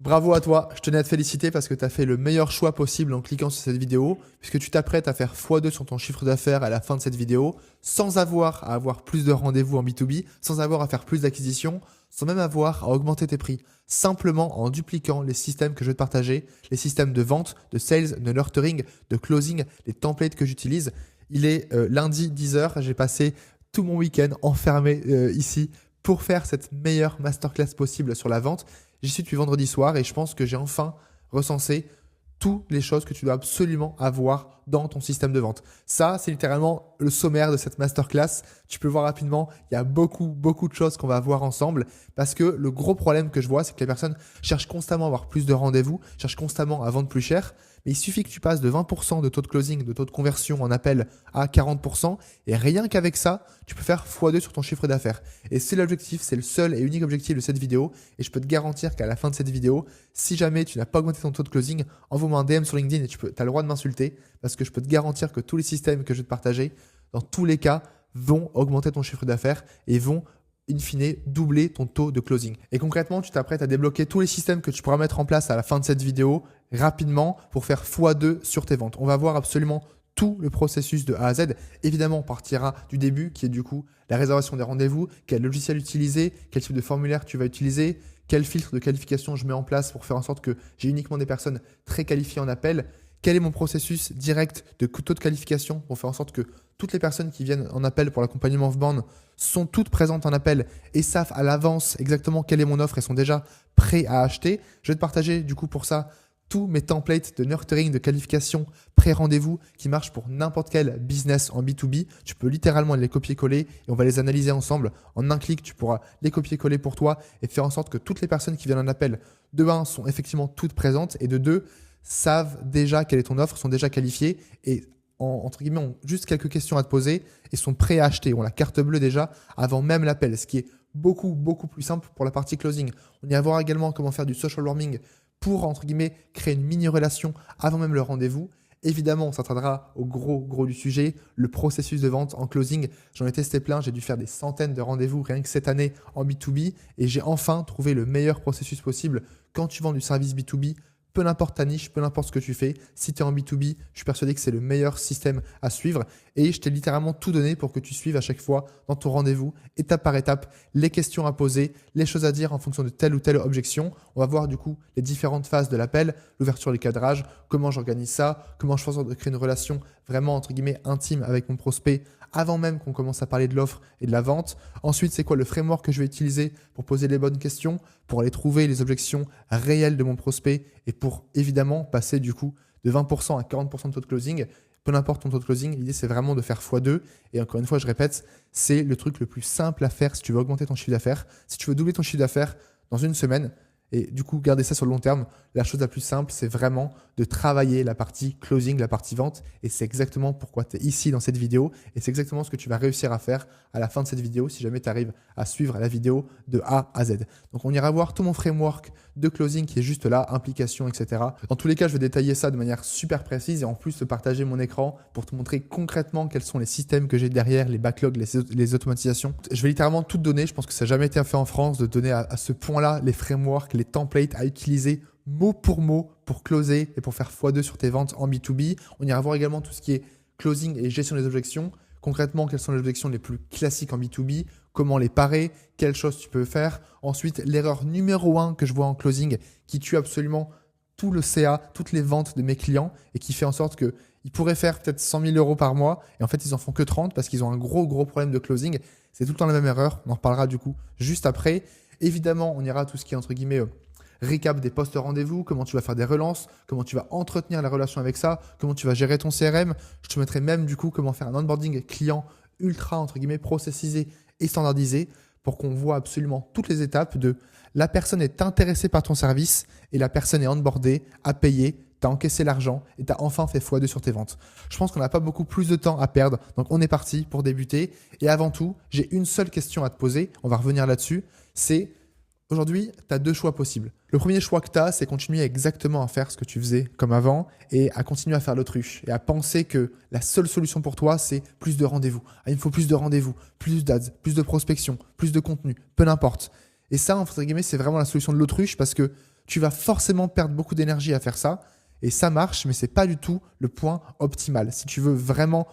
Bravo à toi, je tenais à te féliciter parce que tu as fait le meilleur choix possible en cliquant sur cette vidéo, puisque tu t'apprêtes à faire x2 sur ton chiffre d'affaires à la fin de cette vidéo, sans avoir à avoir plus de rendez-vous en B2B, sans avoir à faire plus d'acquisitions, sans même avoir à augmenter tes prix, simplement en dupliquant les systèmes que je vais te partager, les systèmes de vente, de sales, de nurturing, de closing, les templates que j'utilise. Il est lundi 10h, j'ai passé tout mon week-end enfermé ici pour faire cette meilleure masterclass possible sur la vente. J'y suis depuis vendredi soir et je pense que j'ai enfin recensé toutes les choses que tu dois absolument avoir dans ton système de vente. Ça, c'est littéralement le sommaire de cette masterclass. Tu peux voir rapidement, il y a beaucoup de choses qu'on va voir ensemble parce que le gros problème que je vois, c'est que les personnes cherchent constamment à avoir plus de rendez-vous, cherchent constamment à vendre plus cher. Mais il suffit que tu passes de 20% de taux de closing, de taux de conversion en appel à 40% et rien qu'avec ça, tu peux faire x2 sur ton chiffre d'affaires. Et c'est l'objectif, c'est le seul et unique objectif de cette vidéo. Et je peux te garantir qu'à la fin de cette vidéo, si jamais tu n'as pas augmenté ton taux de closing, envoie-moi un DM sur LinkedIn et tu as le droit de m'insulter parce que je peux te garantir que tous les systèmes que je vais te partager, dans tous les cas, vont augmenter ton chiffre d'affaires et vont in fine, doubler ton taux de closing. Et concrètement, tu t'apprêtes à débloquer tous les systèmes que tu pourras mettre en place à la fin de cette vidéo rapidement pour faire x2 sur tes ventes. On va voir absolument tout le processus de A à Z. Évidemment, on partira du début qui est du coup la réservation des rendez-vous, quel logiciel utiliser, quel type de formulaire tu vas utiliser, quel filtre de qualification je mets en place pour faire en sorte que j'ai uniquement des personnes très qualifiées en appel. Quel est mon processus direct de taux de qualification pour faire en sorte que toutes les personnes qui viennent en appel pour l'accompagnement off-bound sont toutes présentes en appel et savent à l'avance exactement quelle est mon offre et sont déjà prêts à acheter. Je vais te partager du coup pour ça tous mes templates de nurturing, de qualification, pré-rendez-vous qui marchent pour n'importe quel business en B2B. Tu peux littéralement les copier-coller et on va les analyser ensemble. En un clic, tu pourras les copier-coller pour toi et faire en sorte que toutes les personnes qui viennent en appel, de 1, sont effectivement toutes présentes et de 2, savent déjà quelle est ton offre, sont déjà qualifiées et entre guillemets ont juste quelques questions à te poser et sont prêts à acheter, ont la carte bleue déjà avant même l'appel, ce qui est beaucoup plus simple pour la partie closing. On ira voir également comment faire du social warming pour entre guillemets créer une mini relation avant même le rendez-vous. Évidemment, on s'attardera au gros du sujet, le processus de vente en closing. J'en ai testé plein, j'ai dû faire des centaines de rendez-vous rien que cette année en B2B et j'ai enfin trouvé le meilleur processus possible quand tu vends du service B2B. Peu n'importe ta niche, peu n'importe ce que tu fais, si tu es en B2B, je suis persuadé que c'est le meilleur système à suivre et je t'ai littéralement tout donné pour que tu suives à chaque fois dans ton rendez-vous, étape par étape, les questions à poser, les choses à dire en fonction de telle ou telle objection. On va voir du coup les différentes phases de l'appel, l'ouverture du cadrage, comment j'organise ça, comment je fais en sorte de créer une relation vraiment entre guillemets intime avec mon prospect avant même qu'on commence à parler de l'offre et de la vente. Ensuite, c'est quoi le framework que je vais utiliser pour poser les bonnes questions, pour aller trouver les objections réelles de mon prospect et pour évidemment passer du coup de 20% à 40% de taux de closing. Peu importe ton taux de closing, l'idée c'est vraiment de faire x2 et encore une fois, je répète, c'est le truc le plus simple à faire si tu veux augmenter ton chiffre d'affaires. Si tu veux doubler ton chiffre d'affaires dans une semaine, et du coup, garder ça sur le long terme, la chose la plus simple, c'est vraiment de travailler la partie closing, la partie vente. Et c'est exactement pourquoi tu es ici dans cette vidéo. Et c'est exactement ce que tu vas réussir à faire à la fin de cette vidéo si jamais tu arrives à suivre la vidéo de A à Z. Donc, on ira voir tout mon framework de closing qui est juste là, implication, etc. Dans tous les cas, je vais détailler ça de manière super précise et en plus te partager mon écran pour te montrer concrètement quels sont les systèmes que j'ai derrière, les backlogs, les automatisations. Je vais littéralement tout te donner. Je pense que ça n'a jamais été fait en France de donner à ce point-là les frameworks, les templates à utiliser mot pour closer et pour faire x2 sur tes ventes en B2B. On ira voir également tout ce qui est closing et gestion des objections. Concrètement, quelles sont les objections les plus classiques en B2B, comment les parer, quelles choses tu peux faire. Ensuite, l'erreur numéro 1 que je vois en closing qui tue absolument tout le CA, toutes les ventes de mes clients et qui fait en sorte qu'ils pourraient faire peut-être 100 000 euros par mois et en fait, ils en font que 30 parce qu'ils ont un gros problème de closing. C'est tout le temps la même erreur. On en reparlera du coup juste après. Évidemment, on ira tout ce qui est entre guillemets récap des postes rendez-vous, comment tu vas faire des relances, comment tu vas entretenir la relation avec ça, comment tu vas gérer ton CRM. Je te mettrai même du coup comment faire un onboarding client ultra entre guillemets processisé et standardisé pour qu'on voit absolument toutes les étapes de la personne est intéressée par ton service et la personne est onboardée, a payé, tu as encaissé l'argent et tu as enfin fait x2 sur tes ventes. Je pense qu'on n'a pas beaucoup plus de temps à perdre, donc on est parti pour débuter. Et avant tout, j'ai une seule question à te poser, on va revenir là-dessus, c'est aujourd'hui, tu as 2 choix possibles. Le premier choix que tu as, c'est continuer exactement à faire ce que tu faisais comme avant et à continuer à faire l'autruche et à penser que la seule solution pour toi, c'est plus de rendez-vous. Ah, il me faut plus de rendez-vous, plus d'ads, plus de prospection, plus de contenu, peu n'importe. Et ça, entre guillemets, c'est vraiment la solution de l'autruche parce que Tu vas forcément perdre beaucoup d'énergie à faire ça. Et ça marche, mais ce n'est pas du tout le point optimal. Si tu veux vraiment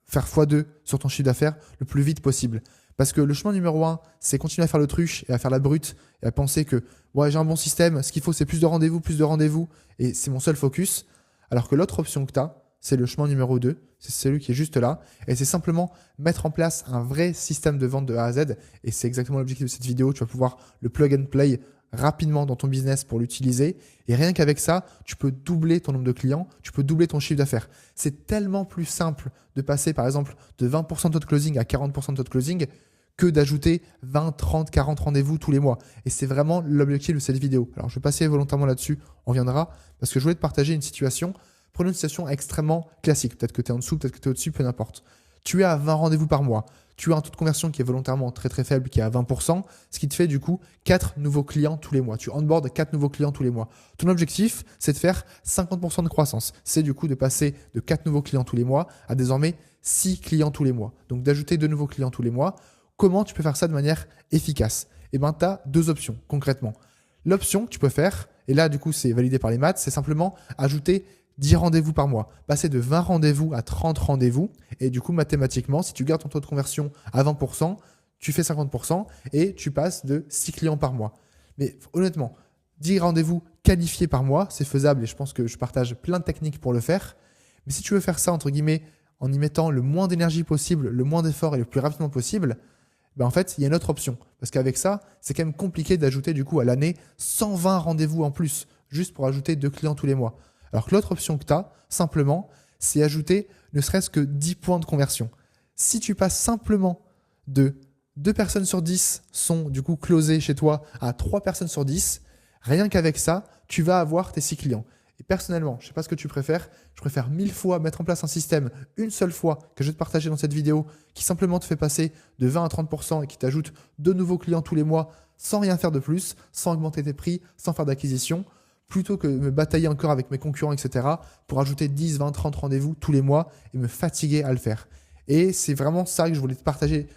faire x2 sur ton chiffre d'affaires le plus vite possible. Parce que le chemin numéro 1, c'est continuer à faire l'autruche et à faire la brute et à penser que ouais, j'ai un bon système, ce qu'il faut c'est plus de rendez-vous et c'est mon seul focus. Alors que l'autre option que tu as, c'est le chemin numéro 2, c'est celui qui est juste là et c'est simplement mettre en place un vrai système de vente de A à Z et c'est exactement l'objectif de cette vidéo. Tu vas pouvoir le plug and play rapidement dans ton business pour l'utiliser et rien qu'avec ça, tu peux doubler ton nombre de clients, tu peux doubler ton chiffre d'affaires. C'est tellement plus simple de passer par exemple de 20% de taux de closing à 40% de taux de closing que d'ajouter 20, 30, 40 rendez-vous tous les mois. Et c'est vraiment l'objectif de cette vidéo. Alors je vais passer volontairement là-dessus, on viendra, parce que je voulais te partager une situation. Prenons une situation extrêmement classique. Peut-être que tu es en dessous, peut-être que tu es au-dessus, peu n'importe. Tu es à 20 rendez-vous par mois. Tu as un taux de conversion qui est volontairement très très faible, qui est à 20%, ce qui te fait du coup 4 nouveaux clients tous les mois. Tu onboardes 4 nouveaux clients tous les mois. Ton objectif, c'est de faire 50% de croissance. C'est du coup de passer de 4 nouveaux clients tous les mois à désormais 6 clients tous les mois. Donc d'ajouter 2 nouveaux clients tous les mois. Comment tu peux faire ça de manière efficace? Eh bien, tu as 2 options concrètement. L'option que tu peux faire, et là du coup c'est validé par les maths, c'est simplement ajouter 10 rendez-vous par mois. Passer de 20 rendez-vous à 30 rendez-vous. Et du coup, mathématiquement, si tu gardes ton taux de conversion à 20%, tu fais 50% et tu passes de 6 clients par mois. Mais honnêtement, 10 rendez-vous qualifiés par mois, c'est faisable et je pense que je partage plein de techniques pour le faire. Mais si tu veux faire ça, entre guillemets, en y mettant le moins d'énergie possible, le moins d'efforts et le plus rapidement possible, ben en fait, il y a une autre option. Parce qu'avec ça, c'est quand même compliqué d'ajouter du coup à l'année 120 rendez-vous en plus, juste pour ajouter 2 clients tous les mois. Alors que l'autre option que tu as, simplement, c'est ajouter ne serait-ce que 10 points de conversion. Si tu passes simplement de 2 personnes sur 10 sont du coup closées chez toi à 3 personnes sur 10, rien qu'avec ça, tu vas avoir tes 6 clients. Et personnellement, je ne sais pas ce que tu préfères, je préfère 1000 fois mettre en place un système une seule fois que je vais te partager dans cette vidéo qui simplement te fait passer de 20 à 30% et qui t'ajoute 2 nouveaux clients tous les mois sans rien faire de plus, sans augmenter tes prix, sans faire d'acquisition, plutôt que de me batailler encore avec mes concurrents, etc. pour ajouter 10, 20, 30 rendez-vous tous les mois et me fatiguer à le faire. Et c'est vraiment ça que je voulais te partager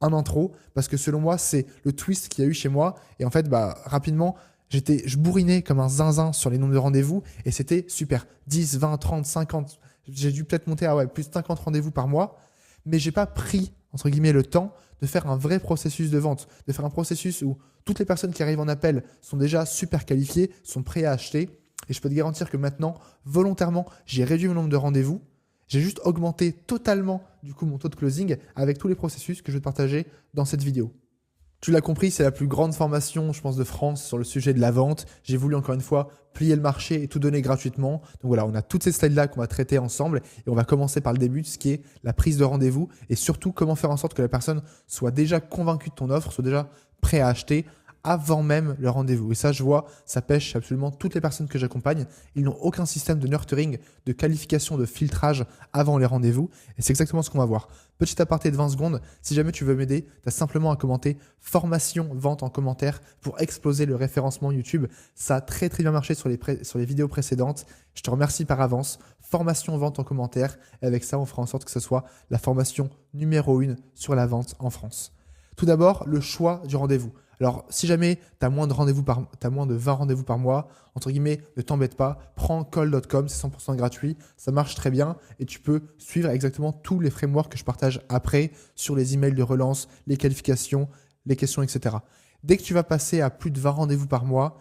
en intro parce que selon moi, c'est le twist qu'il y a eu chez moi. Et en fait, rapidement, je bourrinais comme un zinzin sur les nombres de rendez-vous et c'était super. 10, 20, 30, 50. J'ai dû peut-être monter à plus de 50 rendez-vous par mois, mais j'ai pas pris, entre guillemets, le temps de faire un vrai processus de vente, de faire un processus où toutes les personnes qui arrivent en appel sont déjà super qualifiées, sont prêtes à acheter. Et je peux te garantir que maintenant, volontairement, j'ai réduit mon nombre de rendez-vous. J'ai juste augmenté totalement du coup mon taux de closing avec tous les processus que je vais te partager dans cette vidéo. Tu l'as compris, c'est la plus grande formation, je pense, de France sur le sujet de la vente. J'ai voulu encore une fois plier le marché et tout donner gratuitement. Donc voilà, on a toutes ces slides-là qu'on va traiter ensemble et on va commencer par le début, ce qui est la prise de rendez-vous et surtout comment faire en sorte que la personne soit déjà convaincue de ton offre, soit déjà prêt à acheter avant même le rendez-vous. Et ça, je vois, ça pêche absolument toutes les personnes que j'accompagne. Ils n'ont aucun système de nurturing, de qualification, de filtrage avant les rendez-vous. Et c'est exactement ce qu'on va voir. Petit aparté de 20 secondes, si jamais tu veux m'aider, tu as simplement à commenter formation vente en commentaire pour exploser le référencement YouTube. Ça a très très bien marché sur les vidéos précédentes. Je te remercie par avance. Formation vente en commentaire. Et avec ça, on fera en sorte que ce soit la formation numéro 1 sur la vente en France. Tout d'abord, le choix du rendez-vous. Alors, si jamais tu as moins de 20 rendez-vous par mois, entre guillemets, ne t'embête pas, prends call.com, c'est 100% gratuit, ça marche très bien et tu peux suivre exactement tous les frameworks que je partage après sur les emails de relance, les qualifications, les questions, etc. Dès que tu vas passer à plus de 20 rendez-vous par mois,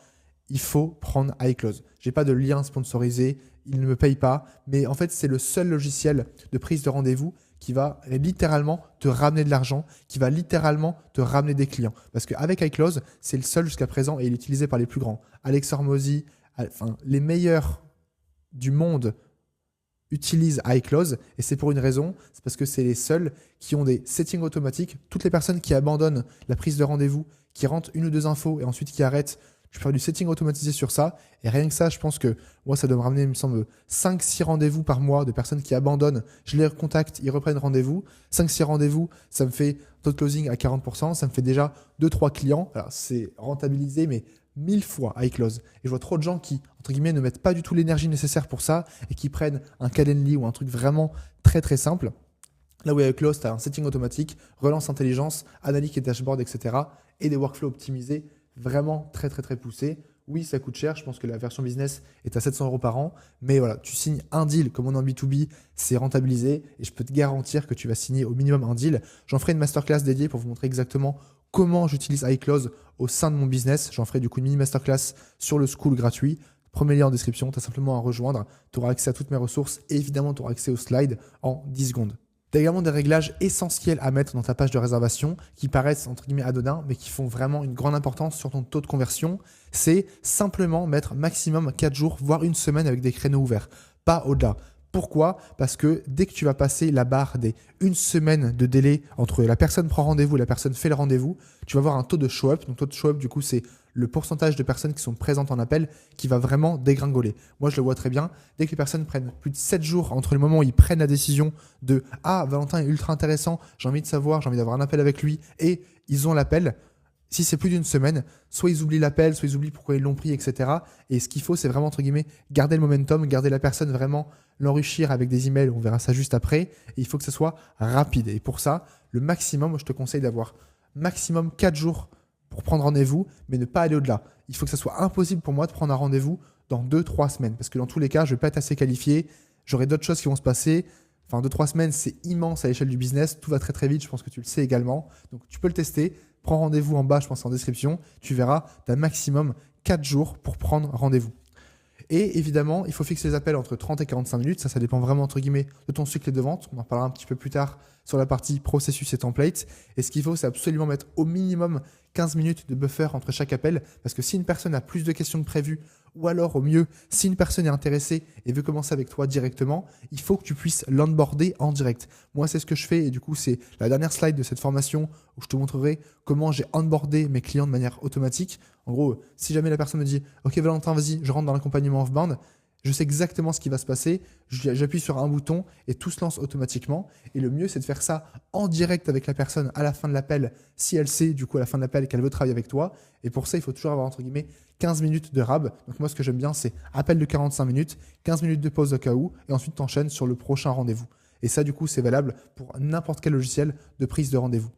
il faut prendre iClose. Je n'ai pas de lien sponsorisé, il ne me paye pas, mais en fait, c'est le seul logiciel de prise de rendez-vous qui va littéralement te ramener de l'argent, qui va littéralement te ramener des clients. Parce qu'avec iClose, c'est le seul jusqu'à présent et il est utilisé par les plus grands. Alex Hormozy, les meilleurs du monde utilisent iClose et c'est pour une raison, c'est parce que c'est les seuls qui ont des settings automatiques. Toutes les personnes qui abandonnent la prise de rendez-vous, qui rentrent 1 ou 2 infos et ensuite qui arrêtent, je peux faire du setting automatisé sur ça. Et rien que ça, je pense que moi, ça doit me ramener, il me semble, 5-6 rendez-vous par mois de personnes qui abandonnent. Je les recontacte, ils reprennent rendez-vous. 5-6 rendez-vous, ça me fait taux de closing à 40%. Ça me fait déjà 2-3 clients. Alors, c'est rentabilisé, mais 1000 fois iClose. Et je vois trop de gens qui, entre guillemets, ne mettent pas du tout l'énergie nécessaire pour ça et qui prennent un Calendly ou un truc vraiment très, très simple. Là où iClose, tu as un setting automatique, relance intelligence, analyse et dashboard, etc. et des workflows optimisés vraiment très très très poussé Oui, ça coûte cher. Je pense que la version business est à 700 euros par an. Mais voilà, tu signes un deal, comme on est en B2B, c'est rentabilisé. Et je peux te garantir que tu vas signer au minimum un deal. J'en ferai une masterclass dédiée pour vous montrer exactement comment j'utilise iClose au sein de mon business. J'en ferai du coup une mini masterclass sur le school gratuit. Premier lien en description, tu as simplement à rejoindre. Tu auras accès à toutes mes ressources et évidemment, tu auras accès aux slides en 10 secondes. Tu as également des réglages essentiels à mettre dans ta page de réservation qui paraissent entre guillemets anodins mais qui font vraiment une grande importance sur ton taux de conversion. C'est simplement mettre maximum 4 jours, voire une semaine avec des créneaux ouverts, pas au-delà. Pourquoi ? Parce que dès que tu vas passer la barre des une semaine de délai entre la personne prend rendez-vous et la personne fait le rendez-vous, tu vas avoir un taux de show-up. Donc, taux de show-up, du coup, c'est le pourcentage de personnes qui sont présentes en appel qui va vraiment dégringoler. Moi, je le vois très bien. Dès que les personnes prennent plus de 7 jours entre le moment où ils prennent la décision de « Ah, Valentin est ultra intéressant, j'ai envie de savoir, j'ai envie d'avoir un appel avec lui » et ils ont l'appel. Si c'est plus d'une semaine, soit ils oublient l'appel, soit ils oublient pourquoi ils l'ont pris, etc. Et ce qu'il faut, c'est vraiment, entre guillemets, garder le momentum, garder la personne, vraiment l'enrichir avec des emails, on verra ça juste après. Et il faut que ce soit rapide. Et pour ça, le maximum, moi, je te conseille d'avoir maximum 4 jours pour prendre rendez-vous, mais ne pas aller au-delà. Il faut que ce soit impossible pour moi de prendre un rendez-vous dans 2-3 semaines. Parce que dans tous les cas, je ne vais pas être assez qualifié. J'aurai d'autres choses qui vont se passer. Enfin, 2-3 semaines, c'est immense à l'échelle du business. Tout va très très vite. Je pense que tu le sais également. Donc, tu peux le tester. Prends rendez-vous en bas, je pense en description. Tu verras, tu as maximum 4 jours pour prendre rendez-vous. Et évidemment, il faut fixer les appels entre 30 et 45 minutes. Ça dépend vraiment, entre guillemets, de ton cycle de vente. On en parlera un petit peu plus tard sur la partie processus et template. Et ce qu'il faut, c'est absolument mettre au minimum 15 minutes de buffer entre chaque appel. Parce que si une personne a plus de questions que prévu, ou alors au mieux, si une personne est intéressée et veut commencer avec toi directement, il faut que tu puisses l'onboarder en direct. Moi, c'est ce que je fais et du coup, c'est la dernière slide de cette formation où je te montrerai comment j'ai onboardé mes clients de manière automatique. En gros, si jamais la personne me dit « Ok Valentin, vas-y, je rentre dans l'accompagnement off-bound », je sais exactement ce qui va se passer, j'appuie sur un bouton et tout se lance automatiquement. Et le mieux, c'est de faire ça en direct avec la personne à la fin de l'appel, si elle sait du coup à la fin de l'appel qu'elle veut travailler avec toi. Et pour ça, il faut toujours avoir entre guillemets 15 minutes de rab. Donc moi, ce que j'aime bien, c'est appel de 45 minutes, 15 minutes de pause au cas où, et ensuite t'enchaînes sur le prochain rendez-vous. Et ça, du coup, c'est valable pour n'importe quel logiciel de prise de rendez-vous.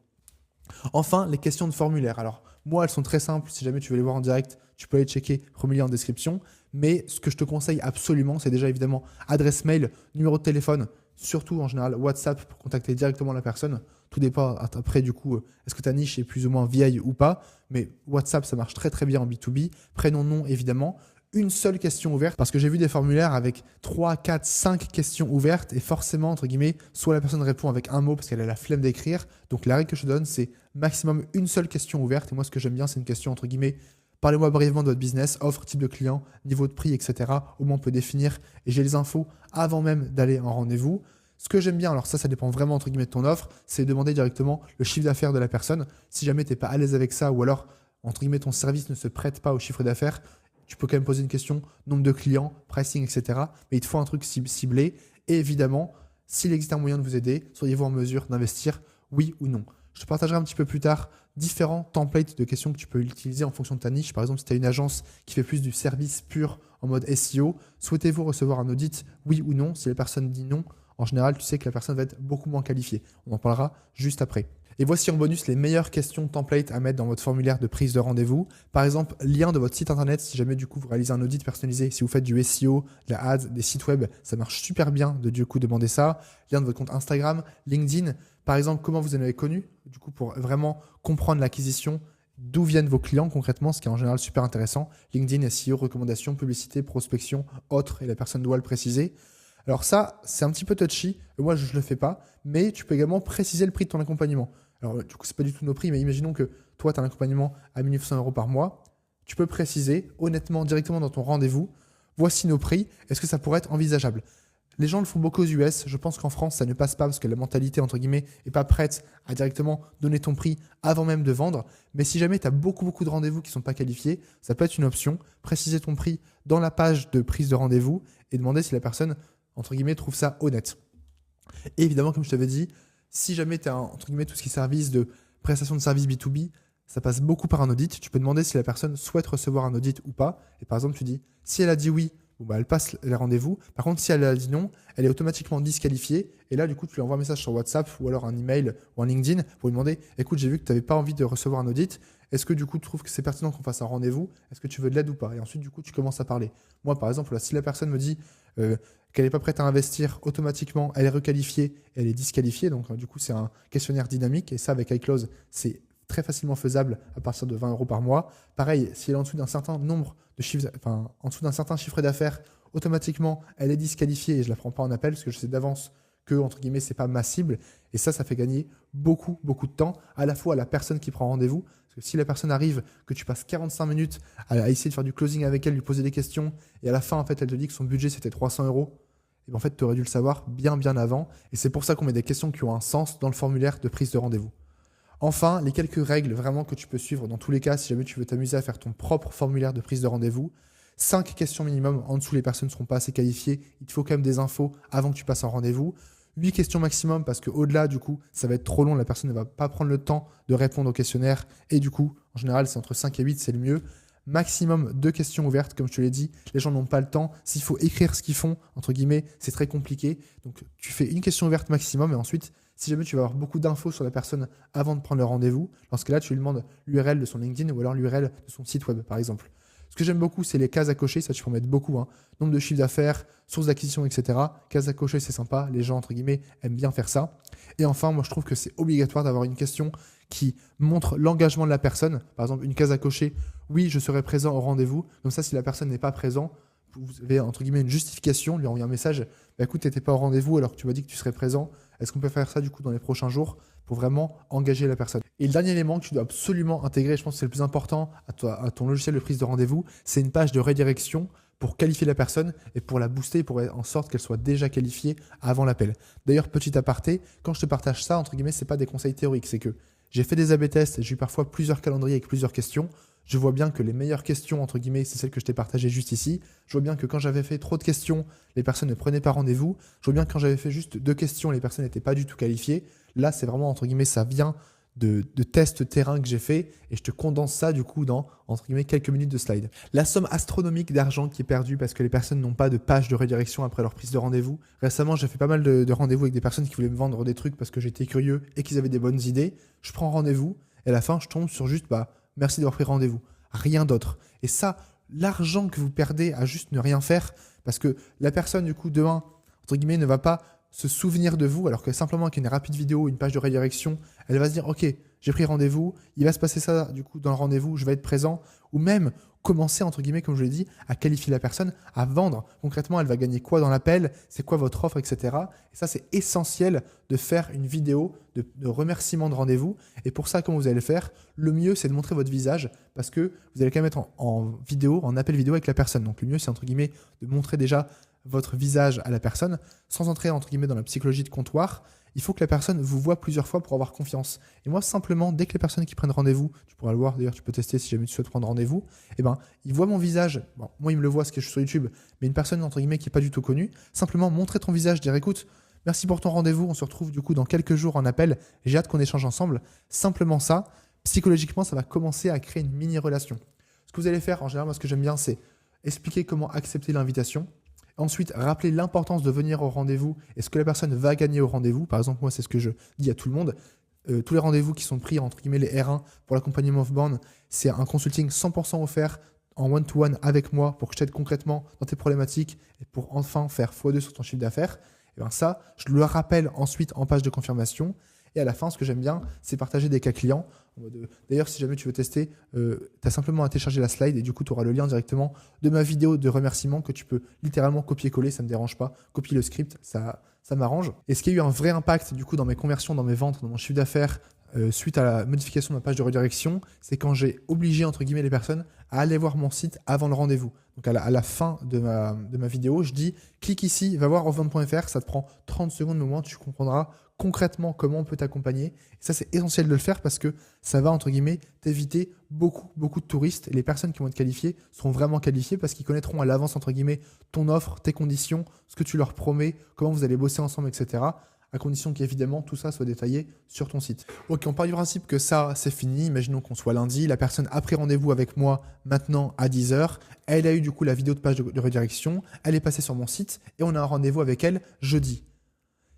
Enfin, les questions de formulaire. Alors, moi, elles sont très simples. Si jamais tu veux les voir en direct, tu peux aller checker, premier lien en description. Mais ce que je te conseille absolument, c'est déjà évidemment adresse mail, numéro de téléphone, surtout en général WhatsApp pour contacter directement la personne. Tout dépend après du coup, est-ce que ta niche est plus ou moins vieille ou pas. Mais WhatsApp, ça marche très très bien en B2B. Prénom, nom, évidemment. Une seule question ouverte parce que j'ai vu des formulaires avec 3, 4, 5 questions ouvertes et forcément, entre guillemets, soit la personne répond avec un mot parce qu'elle a la flemme d'écrire. Donc la règle que je te donne, c'est maximum une seule question ouverte. Et moi, ce que j'aime bien, c'est une question, entre guillemets, parlez-moi brièvement de votre business, offre, type de client, niveau de prix, etc. Au moins, on peut définir et j'ai les infos avant même d'aller en rendez-vous. Ce que j'aime bien, alors ça dépend vraiment, entre guillemets, de ton offre, c'est demander directement le chiffre d'affaires de la personne. Si jamais tu n'es pas à l'aise avec ça ou alors, entre guillemets, ton service ne se prête pas au chiffre d'affaires, tu peux quand même poser une question, nombre de clients, pricing, etc. Mais il te faut un truc ciblé. Et évidemment, s'il existe un moyen de vous aider, seriez-vous en mesure d'investir, oui ou non? Je te partagerai un petit peu plus tard différents templates de questions que tu peux utiliser en fonction de ta niche. Par exemple, si tu as une agence qui fait plus du service pur en mode SEO, souhaitez-vous recevoir un audit, oui ou non? Si la personne dit non, en général, tu sais que la personne va être beaucoup moins qualifiée. On en parlera juste après. Et voici en bonus les meilleures questions template à mettre dans votre formulaire de prise de rendez-vous. Par exemple, lien de votre site internet, si jamais du coup vous réalisez un audit personnalisé, si vous faites du SEO, de la ads, des sites web, ça marche super bien de du coup demander ça. Lien de votre compte Instagram, LinkedIn, par exemple, comment vous en avez connu, du coup pour vraiment comprendre l'acquisition, d'où viennent vos clients concrètement, ce qui est en général super intéressant. LinkedIn, SEO, recommandations, publicité, prospection, autres, et la personne doit le préciser. Alors ça, c'est un petit peu touchy, moi je ne le fais pas, mais tu peux également préciser le prix de ton accompagnement. Alors du coup, ce n'est pas du tout nos prix, mais imaginons que toi, tu as un accompagnement à 1 900 € par mois, tu peux préciser honnêtement, directement dans ton rendez-vous, voici nos prix, est-ce que ça pourrait être envisageable? Les gens le font beaucoup aux US, je pense qu'en France, ça ne passe pas parce que la mentalité, entre guillemets, n'est pas prête à directement donner ton prix avant même de vendre. Mais si jamais tu as beaucoup de rendez-vous qui ne sont pas qualifiés, ça peut être une option, préciser ton prix dans la page de prise de rendez-vous et demander si la personne, entre guillemets, trouve ça honnête. Et évidemment, comme je t'avais dit, si jamais tu as, entre guillemets, tout ce qui est service de prestation de service B2B, ça passe beaucoup par un audit. Tu peux demander si la personne souhaite recevoir un audit ou pas. Et par exemple, tu dis, si elle a dit oui, bon, bah, elle passe les rendez-vous. Par contre, si elle a dit non, elle est automatiquement disqualifiée. Et là, du coup, tu lui envoies un message sur WhatsApp ou alors un email ou un LinkedIn pour lui demander, écoute, j'ai vu que tu n'avais pas envie de recevoir un audit. Est-ce que du coup, tu trouves que c'est pertinent qu'on fasse un rendez-vous? Est-ce que tu veux de l'aide ou pas? Et ensuite, du coup, tu commences à parler. Moi, par exemple, là, si la personne me dit qu'elle n'est pas prête à investir, automatiquement, elle est requalifiée, elle est disqualifiée. Donc, du coup, c'est un questionnaire dynamique. Et ça, avec iClose, c'est très facilement faisable à partir de 20 € par mois. Pareil, si elle est en dessous d'un certain nombre de chiffres, enfin, en dessous d'un certain chiffre d'affaires, automatiquement, elle est disqualifiée et je la prends pas en appel parce que je sais d'avance que, entre guillemets, c'est pas ma cible. Et ça fait gagner beaucoup, beaucoup de temps, à la fois à la personne qui prend rendez-vous. Parce que si la personne arrive, que tu passes 45 minutes à essayer de faire du closing avec elle, lui poser des questions, et à la fin, en fait, elle te dit que son budget, c'était 300 €, et bien, en fait, tu aurais dû le savoir bien, bien avant. Et c'est pour ça qu'on met des questions qui ont un sens dans le formulaire de prise de rendez-vous. Enfin, les quelques règles vraiment que tu peux suivre dans tous les cas, si jamais tu veux t'amuser à faire ton propre formulaire de prise de rendez-vous. 5 questions minimum, en dessous les personnes ne seront pas assez qualifiées. Il te faut quand même des infos avant que tu passes en rendez-vous. 8 questions maximum parce qu'au-delà, du coup, ça va être trop long. La personne ne va pas prendre le temps de répondre au questionnaire. Et du coup, en général, c'est entre 5 et 8, c'est le mieux. Maximum 2 questions ouvertes, comme je te l'ai dit. Les gens n'ont pas le temps. S'il faut écrire ce qu'ils font, entre guillemets, c'est très compliqué. Donc, tu fais une question ouverte maximum et ensuite, si jamais tu vas avoir beaucoup d'infos sur la personne avant de prendre le rendez-vous, dans ce cas-là, tu lui demandes l'URL de son LinkedIn ou alors l'URL de son site web, par exemple. Ce que j'aime beaucoup, c'est les cases à cocher. Ça, tu peux en mettre beaucoup. Nombre de chiffres d'affaires, sources d'acquisition, etc. Cases à cocher, c'est sympa. Les gens, entre guillemets, aiment bien faire ça. Et enfin, moi, je trouve que c'est obligatoire d'avoir une question qui montre l'engagement de la personne. Par exemple, une case à cocher, oui, je serai présent au rendez-vous. Comme ça, si la personne n'est pas présente, vous avez, entre guillemets, une justification, lui envoyer un message. Bah, écoute, tu n'étais pas au rendez-vous alors que tu m'as dit que tu serais présent. Est-ce qu'on peut faire ça, du coup, dans les prochains jours pour vraiment engager la personne? Et le dernier élément que tu dois absolument intégrer, je pense que c'est le plus important à ton logiciel de prise de rendez-vous, c'est une page de redirection pour qualifier la personne et pour la booster, pour faire en sorte qu'elle soit déjà qualifiée avant l'appel. D'ailleurs, petit aparté, quand je te partage ça, entre guillemets, ce n'est pas des conseils théoriques, c'est que j'ai fait des A/B tests, j'ai eu parfois plusieurs calendriers avec plusieurs questions. Je vois bien que les meilleures questions, entre guillemets, c'est celles que je t'ai partagées juste ici. Je vois bien que quand j'avais fait trop de questions, les personnes ne prenaient pas rendez-vous. Je vois bien que quand j'avais fait juste 2 questions, les personnes n'étaient pas du tout qualifiées. Là, c'est vraiment, entre guillemets, ça vient de tests terrain que j'ai fait et je te condense ça du coup dans, entre guillemets, quelques minutes de slide. La somme astronomique d'argent qui est perdue parce que les personnes n'ont pas de page de redirection après leur prise de rendez-vous. Récemment, j'ai fait pas mal de rendez-vous avec des personnes qui voulaient me vendre des trucs parce que j'étais curieux et qu'ils avaient des bonnes idées. Je prends rendez-vous et à la fin, je tombe sur juste, merci d'avoir pris rendez-vous. Rien d'autre. Et ça, l'argent que vous perdez à juste ne rien faire parce que la personne, du coup, demain, entre guillemets, ne va pas se souvenir de vous, alors que simplement avec une rapide vidéo, une page de redirection, elle va se dire, ok, j'ai pris rendez-vous, il va se passer ça du coup dans le rendez-vous, je vais être présent, ou même commencer, entre guillemets, comme je l'ai dit, à qualifier la personne, à vendre. Concrètement, elle va gagner quoi dans l'appel, c'est quoi votre offre, etc. Et ça, c'est essentiel de faire une vidéo de remerciement de rendez-vous. Et pour ça, comment vous allez le faire? Le mieux, c'est de montrer votre visage, parce que vous allez quand même être en vidéo, en appel vidéo avec la personne. Donc le mieux, c'est entre guillemets de montrer déjà votre visage à la personne, sans entrer entre guillemets dans la psychologie de comptoir. Il faut que la personne vous voit plusieurs fois pour avoir confiance. Et moi, simplement, dès que les personnes qui prennent rendez-vous, tu pourras le voir, d'ailleurs, tu peux tester si jamais tu souhaites prendre rendez-vous, ils voient mon visage. Bon, moi, ils me le voient, parce que je suis sur YouTube, mais une personne, entre guillemets, qui n'est pas du tout connue, simplement montrer ton visage, dire écoute, merci pour ton rendez-vous, on se retrouve du coup dans quelques jours en appel, j'ai hâte qu'on échange ensemble. Simplement ça, psychologiquement, ça va commencer à créer une mini-relation. Ce que vous allez faire, en général, moi, ce que j'aime bien, c'est expliquer comment accepter l'invitation. Ensuite, rappeler l'importance de venir au rendez-vous et ce que la personne va gagner au rendez-vous. Par exemple, moi, c'est ce que je dis à tout le monde. Tous les rendez-vous qui sont pris, entre guillemets, les R1 pour l'accompagnement off-bound, c'est un consulting 100% offert en one-to-one avec moi pour que je t'aide concrètement dans tes problématiques et pour enfin faire x2 sur ton chiffre d'affaires. Et bien ça, je le rappelle ensuite en page de confirmation. Et à la fin, ce que j'aime bien, c'est partager des cas clients. D'ailleurs, si jamais tu veux tester, tu as simplement à télécharger la slide et du coup, tu auras le lien directement de ma vidéo de remerciement que tu peux littéralement copier-coller, ça ne me dérange pas. Copier le script, ça m'arrange. Et ce qui a eu un vrai impact du coup dans mes conversions, dans mes ventes, dans mon chiffre d'affaires, suite à la modification de ma page de redirection, c'est quand j'ai obligé entre guillemets les personnes à aller voir mon site avant le rendez-vous. Donc à la fin de ma vidéo, je dis clique ici, va voir offvente.fr, ça te prend 30 secondes, mais au moins tu comprendras concrètement comment on peut t'accompagner. Et ça, c'est essentiel de le faire parce que ça va, entre guillemets, t'éviter beaucoup de touristes. Et les personnes qui vont être qualifiées seront vraiment qualifiées parce qu'ils connaîtront à l'avance, entre guillemets, ton offre, tes conditions, ce que tu leur promets, comment vous allez bosser ensemble, etc. à condition qu'évidemment tout ça soit détaillé sur ton site. Ok, on part du principe que ça, c'est fini. Imaginons qu'on soit lundi, la personne a pris rendez-vous avec moi maintenant à 10h. Elle a eu du coup la vidéo de page de redirection, elle est passée sur mon site et on a un rendez-vous avec elle jeudi.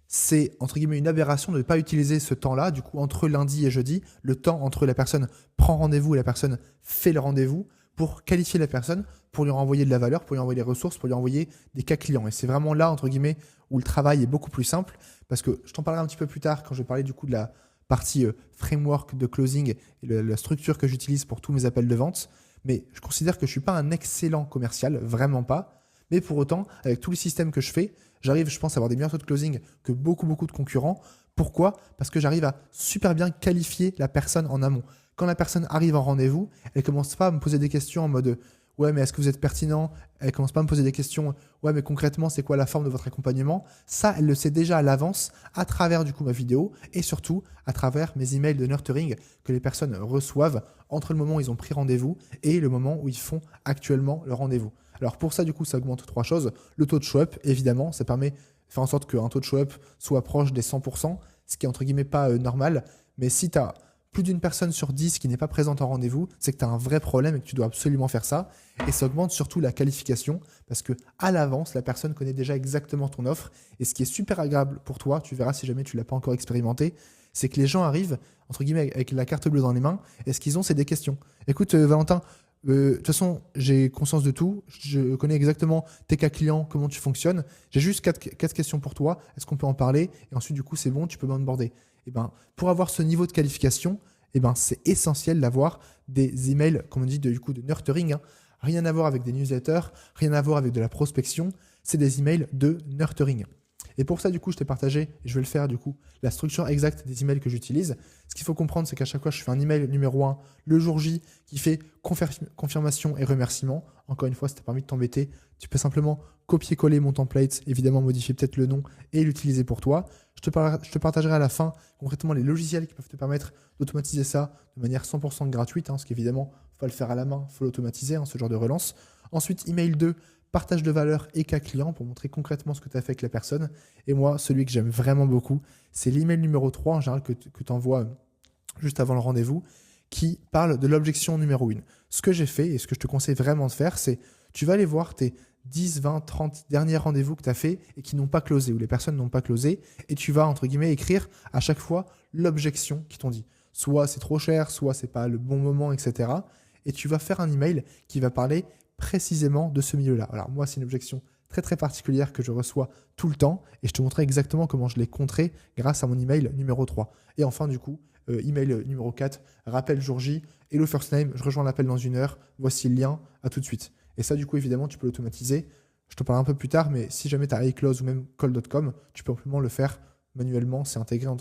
C'est entre guillemets une aberration de ne pas utiliser ce temps-là, du coup entre lundi et jeudi, le temps entre la personne prend rendez-vous et la personne fait le rendez-vous, pour qualifier la personne, pour lui renvoyer de la valeur, pour lui envoyer des ressources, pour lui envoyer des cas clients. Et c'est vraiment là, entre guillemets, où le travail est beaucoup plus simple, parce que je t'en parlerai un petit peu plus tard quand je vais parler du coup de la partie framework de closing et la structure que j'utilise pour tous mes appels de vente. Mais je considère que je ne suis pas un excellent commercial, vraiment pas. Mais pour autant, avec tous les systèmes que je fais, j'arrive, je pense, à avoir des meilleurs taux de closing que beaucoup de concurrents. Pourquoi ? Parce que j'arrive à super bien qualifier la personne en amont. Quand la personne arrive en rendez-vous, elle ne commence pas à me poser des questions en mode « Ouais, mais est-ce que vous êtes pertinent ?» Elle ne commence pas à me poser des questions « Ouais, mais concrètement, c'est quoi la forme de votre accompagnement ?» Ça, elle le sait déjà à l'avance à travers du coup ma vidéo et surtout à travers mes emails de nurturing que les personnes reçoivent entre le moment où ils ont pris rendez-vous et le moment où ils font actuellement le rendez-vous. Alors pour ça, du coup, ça augmente 3 choses. Le taux de show-up, évidemment, ça permet de faire en sorte qu'un taux de show-up soit proche des 100%, ce qui est entre guillemets pas normal. Mais si tu as plus d'une personne sur 10 qui n'est pas présente en rendez-vous, c'est que tu as un vrai problème et que tu dois absolument faire ça. Et ça augmente surtout la qualification parce que à l'avance, la personne connaît déjà exactement ton offre. Et ce qui est super agréable pour toi, tu verras si jamais tu ne l'as pas encore expérimenté, c'est que les gens arrivent, entre guillemets, avec la carte bleue dans les mains et ce qu'ils ont, c'est des questions. Écoute, Valentin, de toute façon, j'ai conscience de tout. Je connais exactement tes cas clients, comment tu fonctionnes. J'ai juste 4 questions pour toi. Est-ce qu'on peut en parler ? Et ensuite, du coup, c'est bon, tu peux m'onboarder. Et ben, pour avoir ce niveau de qualification, et ben, c'est essentiel d'avoir des emails, comme on dit, du coup, de nurturing. Rien à voir avec des newsletters, rien à voir avec de la prospection. C'est des emails de nurturing. Et pour ça, du coup, je t'ai partagé, et je vais le faire, du coup, la structure exacte des emails que j'utilise. Ce qu'il faut comprendre, c'est qu'à chaque fois, je fais un email numéro 1 le jour J qui fait confirmation et remerciement. Encore une fois, si tu as pas envie de t'embêter, tu peux simplement copier-coller mon template, évidemment modifier peut-être le nom et l'utiliser pour toi. Je te partagerai à la fin concrètement les logiciels qui peuvent te permettre d'automatiser ça de manière 100% gratuite, parce qu'évidemment, il ne faut pas le faire à la main, il faut l'automatiser, ce genre de relance. Ensuite, email 2, partage de valeur et cas client pour montrer concrètement ce que tu as fait avec la personne. Et moi, celui que j'aime vraiment beaucoup, c'est l'email numéro 3 en général que tu envoies juste avant le rendez-vous, qui parle de l'objection numéro 1. Ce que j'ai fait et ce que je te conseille vraiment de faire, c'est tu vas aller voir tes 10, 20, 30 derniers rendez-vous que tu as fait et qui n'ont pas closé, ou les personnes n'ont pas closé, et tu vas, entre guillemets, écrire à chaque fois l'objection qu'ils t'ont dit. Soit c'est trop cher, soit c'est pas le bon moment, etc. Et tu vas faire un email qui va parler précisément de ce milieu-là. Alors moi, c'est une objection très très particulière que je reçois tout le temps et je te montrerai exactement comment je l'ai contrée grâce à mon email numéro 3. Et enfin, du coup, email numéro 4, rappel jour J, hello first name, je rejoins l'appel dans 1 heure, voici le lien, à tout de suite. Et ça, du coup, évidemment, tu peux l'automatiser. Je te parlerai un peu plus tard, mais si jamais tu as iClose ou même call.com, tu peux simplement le faire manuellement, c'est intégré,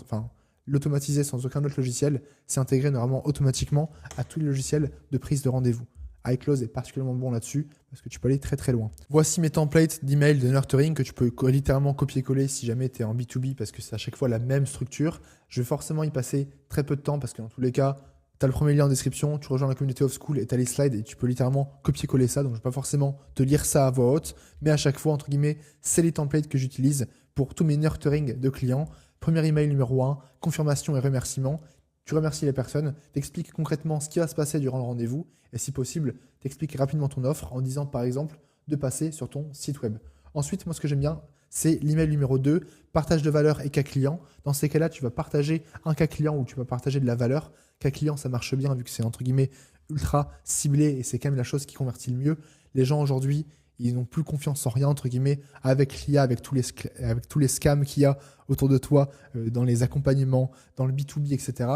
l'automatiser sans aucun autre logiciel, c'est intégré normalement automatiquement à tous les logiciels de prise de rendez-vous. iClose est particulièrement bon là-dessus parce que tu peux aller très très loin. Voici mes templates d'email de nurturing que tu peux littéralement copier-coller si jamais tu es en B2B parce que c'est à chaque fois la même structure. Je vais forcément y passer très peu de temps parce que dans tous les cas, tu as le premier lien en description, tu rejoins la communauté of school et tu as les slides et tu peux littéralement copier-coller ça. Donc je ne vais pas forcément te lire ça à voix haute, mais à chaque fois, entre guillemets, c'est les templates que j'utilise pour tous mes nurturing de clients. Premier email numéro 1, confirmation et remerciement. Tu remercies les personnes, t'expliques concrètement ce qui va se passer durant le rendez-vous et si possible, t'expliques rapidement ton offre en disant par exemple de passer sur ton site web. Ensuite, moi ce que j'aime bien, c'est l'email numéro 2, partage de valeur et cas client. Dans ces cas-là, tu vas partager un cas client ou tu vas partager de la valeur. Cas client, ça marche bien vu que c'est entre guillemets ultra ciblé et c'est quand même la chose qui convertit le mieux. Les gens aujourd'hui, ils n'ont plus confiance en rien, entre guillemets, avec l'IA, avec tous les scams qu'il y a autour de toi, dans les accompagnements, dans le B2B, etc.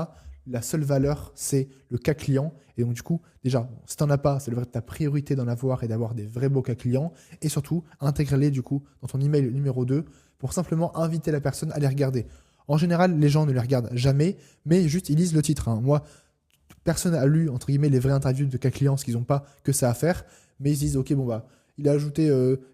La seule valeur, c'est le cas client. Et donc, du coup, déjà, si tu n'en as pas, ça devrait être ta priorité d'en avoir et d'avoir des vrais beaux cas clients. Et surtout, intègre-les, du coup, dans ton email numéro 2 pour simplement inviter la personne à les regarder. En général, les gens ne les regardent jamais, mais juste, ils lisent le titre. Moi, personne n'a lu, entre guillemets, les vraies interviews de cas clients parce qu'ils n'ont pas que ça à faire. Mais ils se disent, OK, bon, il a ajouté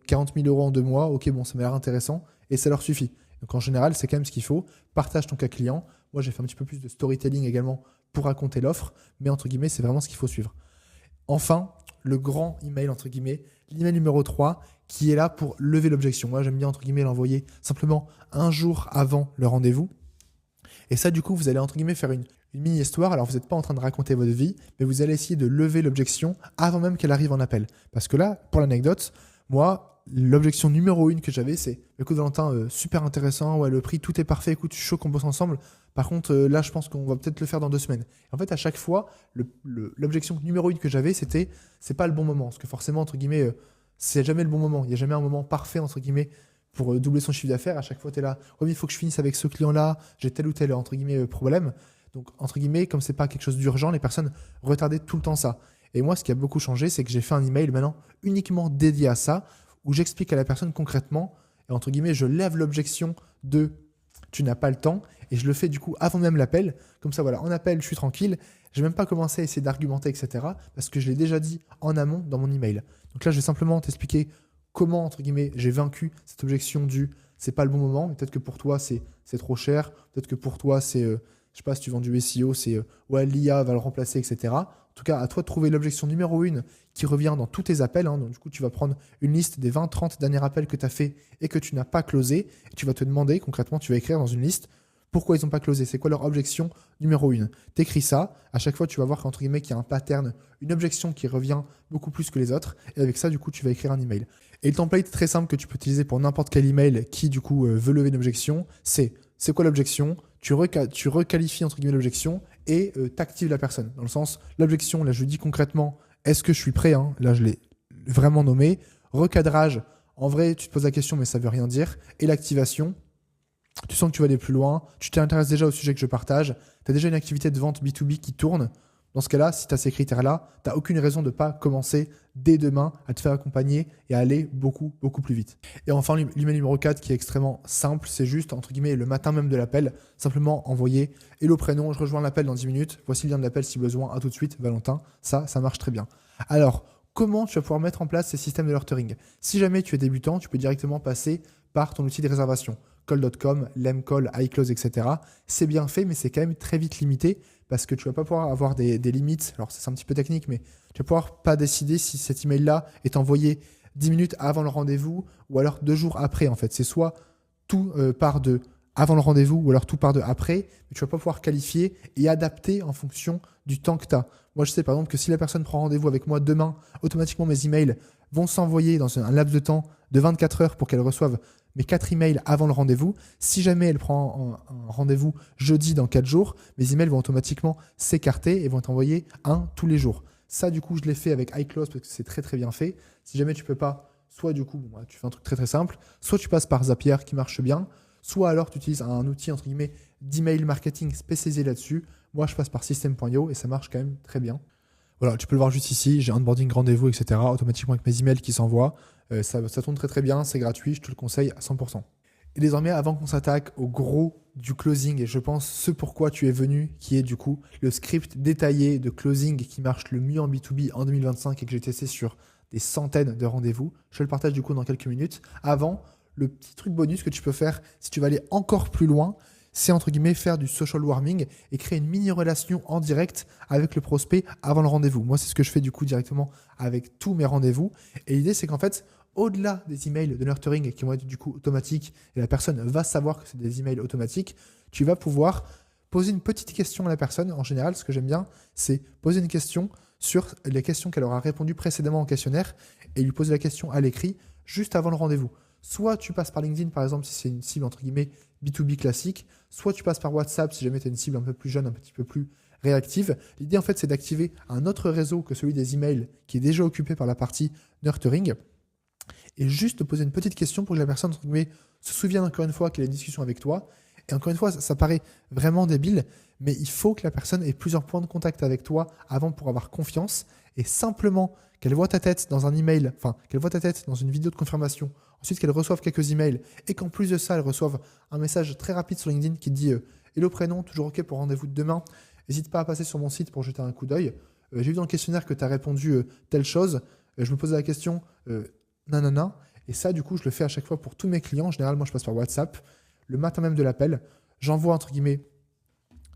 40 000 € en 2 mois. OK, bon, ça m'a l'air intéressant. Et ça leur suffit. Donc, en général, c'est quand même ce qu'il faut. Partage ton cas client. Moi, j'ai fait un petit peu plus de storytelling également pour raconter l'offre. Mais entre guillemets, c'est vraiment ce qu'il faut suivre. Enfin, le grand email, entre guillemets, l'email numéro 3, qui est là pour lever l'objection. Moi, j'aime bien, entre guillemets, l'envoyer simplement un jour avant le rendez-vous. Et ça, du coup, vous allez, entre guillemets, faire une mini-histoire. Alors, vous n'êtes pas en train de raconter votre vie, mais vous allez essayer de lever l'objection avant même qu'elle arrive en appel. Parce que là, pour l'anecdote, moi, l'objection numéro 1 que j'avais, c'est « Écoute, Valentin, super intéressant, ouais, le prix, tout est parfait, écoute, je suis chaud qu'on bosse ensemble. Par contre, là, je pense qu'on va peut-être le faire dans 2 semaines. » En fait, à chaque fois, l'objection numéro 1 que j'avais, c'était « C'est pas le bon moment. » Parce que forcément, entre guillemets, c'est jamais le bon moment. Il n'y a jamais un moment parfait, entre guillemets, pour doubler son chiffre d'affaires. À chaque fois, tu es là « Oui, mais il faut que je finisse avec ce client-là. J'ai tel ou tel, entre guillemets, problème. » Donc, entre guillemets, comme c'est pas quelque chose d'urgent, les personnes retardaient tout le temps ça. Et moi, ce qui a beaucoup changé, c'est que j'ai fait un email maintenant uniquement dédié à ça, où j'explique à la personne concrètement, et entre guillemets, je lève l'objection de « tu n'as pas le temps », et je le fais du coup avant même l'appel. Comme ça, voilà, en appel, je suis tranquille. Je n'ai même pas commencé à essayer d'argumenter, etc. parce que je l'ai déjà dit en amont dans mon email. Donc là, je vais simplement t'expliquer comment, entre guillemets, j'ai vaincu cette objection du « c'est pas le bon moment », mais peut-être que pour toi, c'est trop cher, peut-être que pour toi, c'est, je sais pas, si tu vends du SEO, c'est « ouais, l'IA va le remplacer », etc. En tout cas, à toi de trouver l'objection numéro 1 qui revient dans tous tes appels. Donc, du coup, tu vas prendre une liste des 20-30 derniers appels que tu as fait et que tu n'as pas closé. Et tu vas te demander, concrètement, tu vas écrire dans une liste pourquoi ils n'ont pas closé. C'est quoi leur objection numéro 1. Tu écris ça. À chaque fois, tu vas voir qu'entre guillemets, qu'il y a un pattern, une objection qui revient beaucoup plus que les autres. Et avec ça, du coup, tu vas écrire un email. Et le template très simple que tu peux utiliser pour n'importe quel email qui, du coup, veut lever une objection, c'est quoi l'objection ? Tu requalifies, entre guillemets, l'objection et tu actives la personne. Dans le sens, l'objection, là, je dis concrètement, est-ce que je suis prêt ? Là, je l'ai vraiment nommé. Recadrage, en vrai, tu te poses la question, mais ça ne veut rien dire. Et l'activation, tu sens que tu vas aller plus loin, tu t'intéresses déjà au sujet que je partage, tu as déjà une activité de vente B2B qui tourne. Dans ce cas-là, si tu as ces critères-là, tu n'as aucune raison de ne pas commencer dès demain à te faire accompagner et à aller beaucoup, beaucoup plus vite. Et enfin, l'email numéro 4 qui est extrêmement simple, c'est juste, entre guillemets, le matin même de l'appel, simplement envoyer « Hello prénom, je rejoins l'appel dans 10 minutes, voici le lien de l'appel si besoin, à tout de suite, Valentin ». Ça marche très bien. Alors, comment tu vas pouvoir mettre en place ces systèmes de alerting ? Si jamais tu es débutant, tu peux directement passer par ton outil de réservation. Call.com, Lemcall, iClose, etc. C'est bien fait, mais c'est quand même très vite limité parce que tu ne vas pas pouvoir avoir des limites. Alors, c'est un petit peu technique, mais tu vas pouvoir pas décider si cet email-là est envoyé 10 minutes avant le rendez-vous ou alors 2 jours après. En fait, c'est soit tout part de avant le rendez-vous ou alors tout part de après, mais tu vas pas pouvoir qualifier et adapter en fonction du temps que tu as. Moi, je sais par exemple que si la personne prend rendez-vous avec moi demain, automatiquement mes emails vont s'envoyer dans un laps de temps de 24 heures pour qu'elle reçoive mes 4 emails avant le rendez-vous. Si jamais elle prend un rendez-vous jeudi dans 4 jours, mes emails vont automatiquement s'écarter et vont être envoyés un tous les jours. Ça, du coup, je l'ai fait avec iClose parce que c'est très très bien fait. Si jamais tu peux pas, soit du coup, tu fais un truc très très simple, soit tu passes par Zapier qui marche bien, soit alors tu utilises un outil entre guillemets d'email marketing spécialisé là-dessus. Moi, je passe par System.io et ça marche quand même très bien. Voilà, tu peux le voir juste ici, j'ai onboarding rendez-vous, etc. automatiquement avec mes emails qui s'envoient. Ça tourne très très bien, c'est gratuit, je te le conseille à 100%. Et désormais, avant qu'on s'attaque au gros du closing, et je pense ce pourquoi tu es venu, qui est du coup le script détaillé de closing qui marche le mieux en B2B en 2025 et que j'ai testé sur des centaines de rendez-vous, je le partage du coup dans quelques minutes. Avant, le petit truc bonus que tu peux faire si tu veux aller encore plus loin, c'est entre guillemets faire du social warming et créer une mini relation en direct avec le prospect avant le rendez-vous. Moi, c'est ce que je fais du coup directement avec tous mes rendez-vous. Et l'idée, c'est qu'en fait, au-delà des emails de nurturing qui vont être du coup automatiques et la personne va savoir que c'est des emails automatiques, tu vas pouvoir poser une petite question à la personne. En général, ce que j'aime bien, c'est poser une question sur les questions qu'elle aura répondu précédemment au questionnaire et lui poser la question à l'écrit juste avant le rendez-vous. Soit tu passes par LinkedIn, par exemple, si c'est une cible entre guillemets B2B classique, soit tu passes par WhatsApp si jamais tu as une cible un peu plus jeune, un petit peu plus réactive. L'idée, en fait, c'est d'activer un autre réseau que celui des emails qui est déjà occupé par la partie nurturing et juste te poser une petite question pour que la personne entre guillemets, se souvienne encore une fois qu'elle a une discussion avec toi. Et encore une fois, ça paraît vraiment débile, mais il faut que la personne ait plusieurs points de contact avec toi avant pour avoir confiance et simplement qu'elle voit ta tête dans un email, enfin qu'elle voit ta tête dans une vidéo de confirmation, ensuite qu'elle reçoive quelques emails et qu'en plus de ça, elle reçoive un message très rapide sur LinkedIn qui te dit Hello prénom, toujours OK pour rendez-vous de demain, n'hésite pas à passer sur mon site pour jeter un coup d'œil. J'ai vu dans le questionnaire que tu as répondu telle chose, je me posais la question nanana, et ça du coup je le fais à chaque fois pour tous mes clients. Généralement je passe par WhatsApp, le matin même de l'appel, j'envoie entre guillemets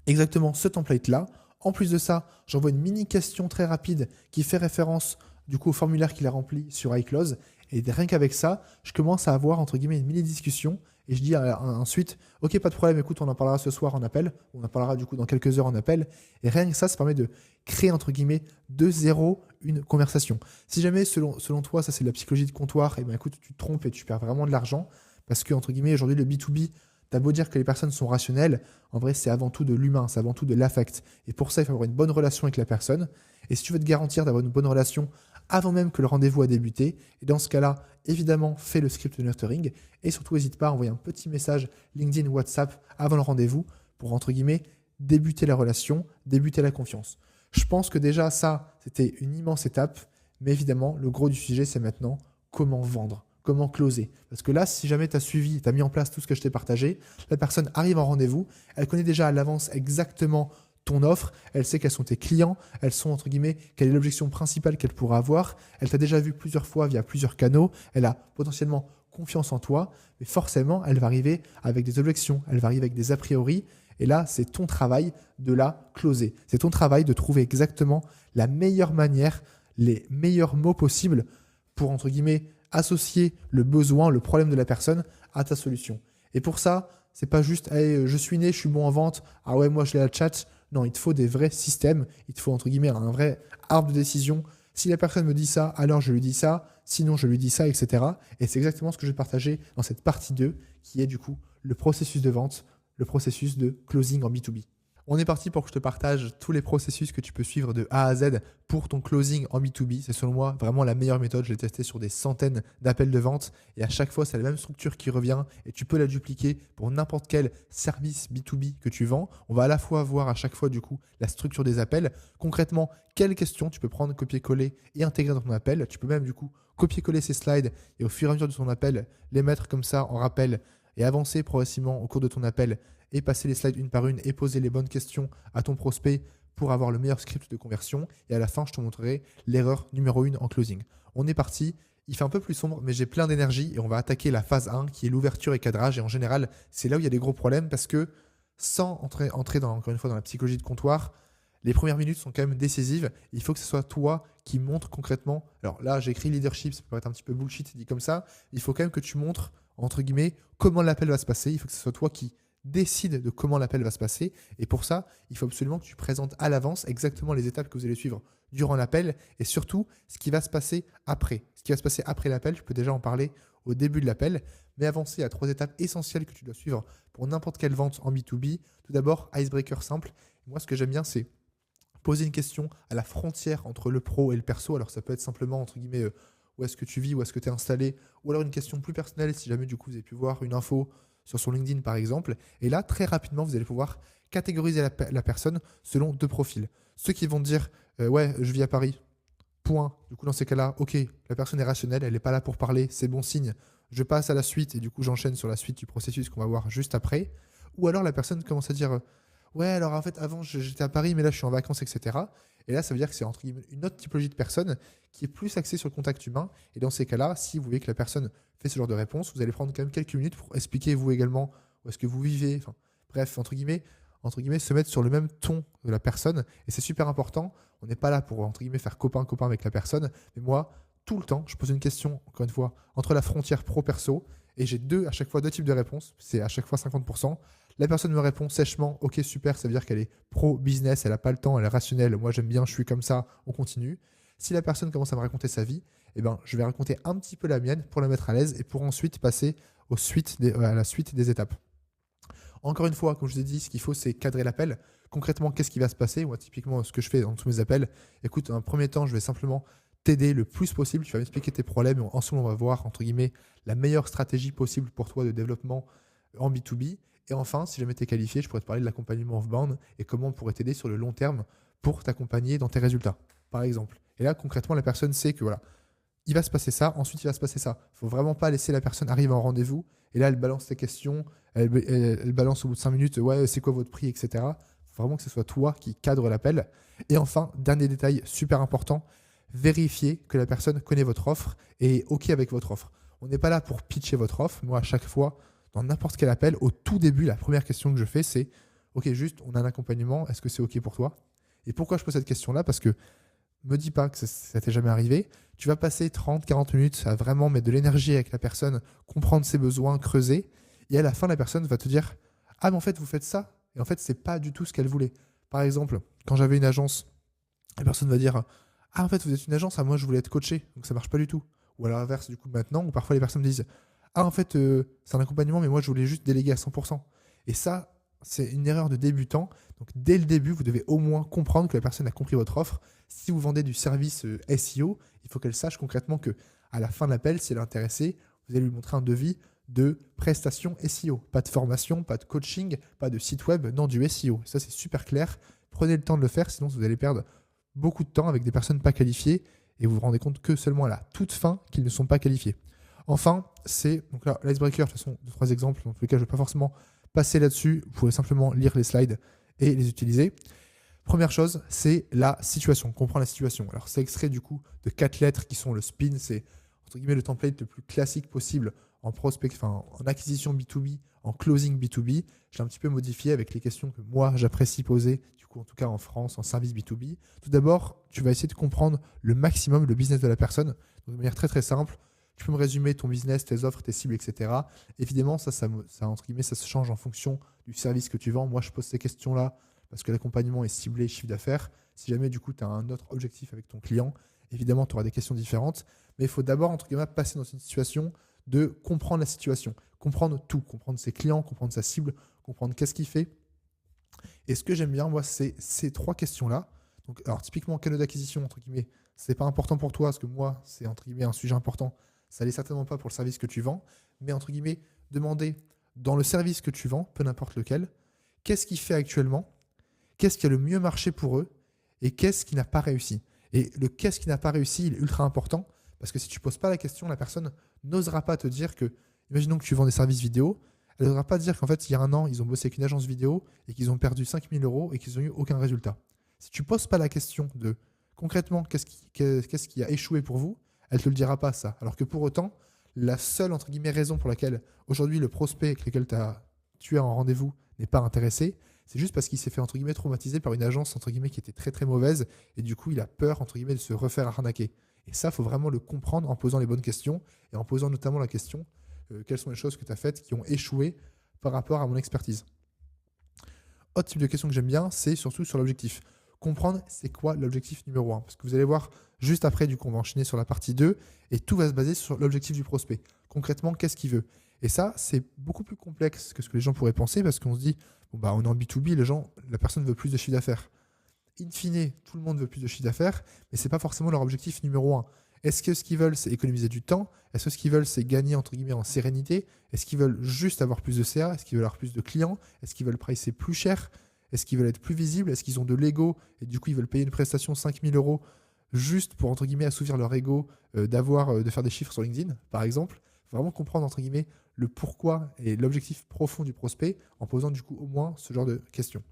exactement ce template là. En plus de ça, j'envoie une mini question très rapide qui fait référence du coup au formulaire qu'il a rempli sur iClose. Et rien qu'avec ça, je commence à avoir entre guillemets une mini-discussion et je dis ensuite, ok, pas de problème, écoute, on en parlera ce soir en appel, on en parlera du coup dans quelques heures en appel. Et rien que ça permet de créer entre guillemets de zéro une conversation. Si jamais selon toi, ça c'est de la psychologie de comptoir, et ben écoute, tu te trompes et tu perds vraiment de l'argent parce que entre guillemets aujourd'hui le B2B, t'as beau dire que les personnes sont rationnelles, en vrai c'est avant tout de l'humain, c'est avant tout de l'affect. Et pour ça, il faut avoir une bonne relation avec la personne. Et si tu veux te garantir d'avoir une bonne relation avant même que le rendez-vous a débuté, et dans ce cas-là, évidemment, fais le script de nurturing et surtout n'hésite pas à envoyer un petit message LinkedIn, WhatsApp avant le rendez-vous pour entre guillemets débuter la relation, débuter la confiance. Je pense que déjà ça, c'était une immense étape, mais évidemment, le gros du sujet, c'est maintenant comment vendre. Comment closer. Parce que là, si jamais tu as suivi, tu as mis en place tout ce que je t'ai partagé, la personne arrive en rendez-vous, elle connaît déjà à l'avance exactement ton offre, elle sait quels sont tes clients, elles sont entre guillemets, quelle est l'objection principale qu'elle pourra avoir, elle t'a déjà vu plusieurs fois via plusieurs canaux, elle a potentiellement confiance en toi, mais forcément, elle va arriver avec des objections, elle va arriver avec des a priori, et là, c'est ton travail de la closer. C'est ton travail de trouver exactement la meilleure manière, les meilleurs mots possibles pour entre guillemets associer le besoin, le problème de la personne à ta solution. Et pour ça, c'est pas juste hey, je suis né, je suis bon en vente, ah ouais, moi je l'ai à la chat. Non, il te faut des vrais systèmes, il te faut entre guillemets un vrai arbre de décision. Si la personne me dit ça, alors je lui dis ça, sinon je lui dis ça, etc. Et c'est exactement ce que je vais partager dans cette partie 2, qui est du coup le processus de vente, le processus de closing en B2B. On est parti pour que je te partage tous les processus que tu peux suivre de A à Z pour ton closing en B2B. C'est selon moi vraiment la meilleure méthode. Je l'ai testé sur des centaines d'appels de vente et à chaque fois, c'est la même structure qui revient et tu peux la dupliquer pour n'importe quel service B2B que tu vends. On va à la fois voir à chaque fois du coup la structure des appels. Concrètement, quelles questions tu peux prendre, copier-coller et intégrer dans ton appel. Tu peux même du coup copier-coller ces slides et au fur et à mesure de ton appel, les mettre comme ça en rappel et avancer progressivement au cours de ton appel et passer les slides une par une et poser les bonnes questions à ton prospect pour avoir le meilleur script de conversion. Et à la fin, je te montrerai l'erreur numéro 1 en closing. On est parti. Il fait un peu plus sombre, mais j'ai plein d'énergie et on va attaquer la phase 1 qui est l'ouverture et cadrage. Et en général, c'est là où il y a des gros problèmes parce que sans entrer dans, encore une fois dans la psychologie de comptoir, les premières minutes sont quand même décisives. Il faut que ce soit toi qui montres concrètement. Alors là, j'ai écrit leadership, ça peut être un petit peu bullshit dit comme ça. Il faut quand même que tu montres, entre guillemets, comment l'appel va se passer. Il faut que ce soit toi qui décide de comment l'appel va se passer. Et pour ça, il faut absolument que tu présentes à l'avance exactement les étapes que vous allez suivre durant l'appel et surtout ce qui va se passer après. Ce qui va se passer après l'appel, je peux déjà en parler au début de l'appel, mais avancer à 3 étapes essentielles que tu dois suivre pour n'importe quelle vente en B2B. Tout d'abord, icebreaker simple. Moi, ce que j'aime bien, c'est poser une question à la frontière entre le pro et le perso. Alors, ça peut être simplement, entre guillemets, où est-ce que tu vis, où est-ce que tu es installé, ou alors une question plus personnelle, si jamais du coup vous avez pu voir une info sur son LinkedIn par exemple. Et là, très rapidement, vous allez pouvoir catégoriser la personne selon 2 profils. Ceux qui vont dire ouais, je vis à Paris, point. Du coup, dans ces cas-là, ok, la personne est rationnelle, elle n'est pas là pour parler, c'est bon signe. Je passe à la suite et du coup, j'enchaîne sur la suite du processus qu'on va voir juste après. Ou alors la personne commence à dire ouais, alors en fait, avant j'étais à Paris, mais là je suis en vacances, etc. Et là, ça veut dire que c'est entre guillemets une autre typologie de personne qui est plus axée sur le contact humain. Et dans ces cas-là, si vous voyez que la personne fait ce genre de réponse, vous allez prendre quand même quelques minutes pour expliquer vous également où est-ce que vous vivez. Enfin, bref, entre guillemets, se mettre sur le même ton de la personne. Et c'est super important. On n'est pas là pour, entre guillemets, faire copain-copain avec la personne. Mais moi, tout le temps, je pose une question, encore une fois, entre la frontière pro-perso. Et j'ai à chaque fois deux types de réponses. C'est à chaque fois 50%. La personne me répond sèchement, ok super, ça veut dire qu'elle est pro-business, elle n'a pas le temps, elle est rationnelle, moi j'aime bien, je suis comme ça, on continue. Si la personne commence à me raconter sa vie, eh ben, je vais raconter un petit peu la mienne pour la mettre à l'aise et pour ensuite passer à la suite des étapes. Encore une fois, comme je vous ai dit, ce qu'il faut, c'est cadrer l'appel. Concrètement, qu'est-ce qui va se passer? Moi, typiquement, ce que je fais dans tous mes appels, écoute, dans un premier temps, je vais simplement t'aider le plus possible, tu vas m'expliquer tes problèmes et ensemble, on va voir, entre guillemets, la meilleure stratégie possible pour toi de développement en B2B. Et enfin, si jamais tu es qualifié, je pourrais te parler de l'accompagnement off-bound et comment on pourrait t'aider sur le long terme pour t'accompagner dans tes résultats, par exemple. Et là, concrètement, la personne sait que voilà, il va se passer ça, ensuite il va se passer ça. Il ne faut vraiment pas laisser la personne arriver en rendez-vous et là, elle balance tes questions, elle balance au bout de 5 minutes, ouais, c'est quoi votre prix, etc. Il faut vraiment que ce soit toi qui cadre l'appel. Et enfin, dernier détail super important, vérifiez que la personne connaît votre offre et est OK avec votre offre. On n'est pas là pour pitcher votre offre. Moi, à chaque fois, dans n'importe quel appel, au tout début, la première question que je fais, c'est « Ok, juste, on a un accompagnement, est-ce que c'est OK pour toi ?» Et pourquoi je pose cette question-là? Parce que me dis pas que ça t'est jamais arrivé. Tu vas passer 30-40 minutes à vraiment mettre de l'énergie avec la personne, comprendre ses besoins, creuser. Et à la fin, la personne va te dire « Ah, mais en fait, vous faites ça ?» Et en fait, c'est pas du tout ce qu'elle voulait. Par exemple, quand j'avais une agence, la personne va dire « Ah, en fait, vous êtes une agence, ah, moi, je voulais être coaché, donc ça marche pas du tout. » Ou à l'inverse, du coup, maintenant, où parfois les personnes me disent « Ah, en fait, c'est un accompagnement, mais moi, je voulais juste déléguer à 100%. » Et ça, c'est une erreur de débutant. Donc, dès le début, vous devez au moins comprendre que la personne a compris votre offre. Si vous vendez du service SEO, il faut qu'elle sache concrètement que à la fin de l'appel, si elle est intéressée, vous allez lui montrer un devis de prestations SEO. Pas de formation, pas de coaching, pas de site web, non, du SEO. Ça, c'est super clair. Prenez le temps de le faire, sinon vous allez perdre beaucoup de temps avec des personnes pas qualifiées et vous vous rendez compte que seulement à la toute fin qu'ils ne sont pas qualifiés. Enfin, c'est donc là, l'icebreaker, de toute façon, 2-3 exemples dans tous les cas, je ne vais pas forcément passer là-dessus. Vous pouvez simplement lire les slides et les utiliser. Première chose, c'est la situation, comprendre la situation. Alors, c'est extrait du coup de 4 lettres qui sont le SPIN, c'est entre guillemets le template le plus classique possible en prospect, enfin en acquisition B2B, en closing B2B. Je l'ai un petit peu modifié avec les questions que moi j'apprécie poser, du coup en tout cas en France, en service B2B. Tout d'abord, tu vas essayer de comprendre le maximum le business de la personne, donc de manière très très simple. Tu peux me résumer ton business, tes offres, tes cibles, etc. Évidemment, ça entre guillemets, ça se change en fonction du service que tu vends. Moi, je pose ces questions-là parce que l'accompagnement est ciblé chiffre d'affaires. Si jamais, du coup, tu as un autre objectif avec ton client, évidemment, tu auras des questions différentes. Mais il faut d'abord, entre guillemets, passer dans une situation de comprendre la situation, comprendre tout, comprendre ses clients, comprendre sa cible, comprendre qu'est-ce qu'il fait. Et ce que j'aime bien, moi, c'est ces 3 questions-là. Donc, alors, typiquement, canaux d'acquisition, entre guillemets, c'est pas important pour toi, parce que moi, c'est, entre guillemets, un sujet important. Ça l'est certainement pas pour le service que tu vends. Mais, entre guillemets, demander dans le service que tu vends, peu n'importe lequel, qu'est-ce qu'il fait actuellement, qu'est-ce qui a le mieux marché pour eux et qu'est-ce qui n'a pas réussi. Et le qu'est-ce qui n'a pas réussi, il est ultra important parce que si tu ne poses pas la question, la personne n'osera pas te dire que, imaginons que tu vends des services vidéo, elle n'osera pas te dire qu'en fait, il y a un an, ils ont bossé avec une agence vidéo et qu'ils ont perdu 5 000 € et qu'ils n'ont eu aucun résultat. Si tu ne poses pas la question de concrètement qu'est-ce qui a échoué pour vous, elle ne te le dira pas ça. Alors que pour autant, la seule entre guillemets raison pour laquelle aujourd'hui le prospect avec lequel tu es en rendez-vous n'est pas intéressé, c'est juste parce qu'il s'est fait entre guillemets traumatiser par une agence entre guillemets qui était très très mauvaise et du coup il a peur entre guillemets de se refaire arnaquer. Et ça, il faut vraiment le comprendre en posant les bonnes questions et en posant notamment la question quelles sont les choses que tu as faites qui ont échoué par rapport à mon expertise. Autre type de question que j'aime bien, c'est surtout sur l'objectif. Comprendre c'est quoi l'objectif numéro 1. Parce que vous allez voir juste après, du coup, on va enchaîner sur la partie 2 et tout va se baser sur l'objectif du prospect. Concrètement, qu'est-ce qu'il veut? Et ça, c'est beaucoup plus complexe que ce que les gens pourraient penser parce qu'on se dit, bon, bah, on est en B2B, la personne veut plus de chiffre d'affaires. In fine, tout le monde veut plus de chiffre d'affaires, mais ce n'est pas forcément leur objectif numéro 1. Est-ce que ce qu'ils veulent, c'est économiser du temps? Est-ce que ce qu'ils veulent, c'est gagner entre guillemets en sérénité? Est-ce qu'ils veulent juste avoir plus de CA? Est-ce qu'ils veulent avoir plus de clients? Est-ce qu'ils veulent pricer plus cher? Est-ce qu'ils veulent être plus visibles? Est-ce qu'ils ont de l'ego et du coup ils veulent payer une prestation 5 000 € juste pour entre guillemets assouvir leur ego de faire des chiffres sur LinkedIn, par exemple? Il faut vraiment comprendre entre guillemets le pourquoi et l'objectif profond du prospect en posant du coup au moins ce genre de questions.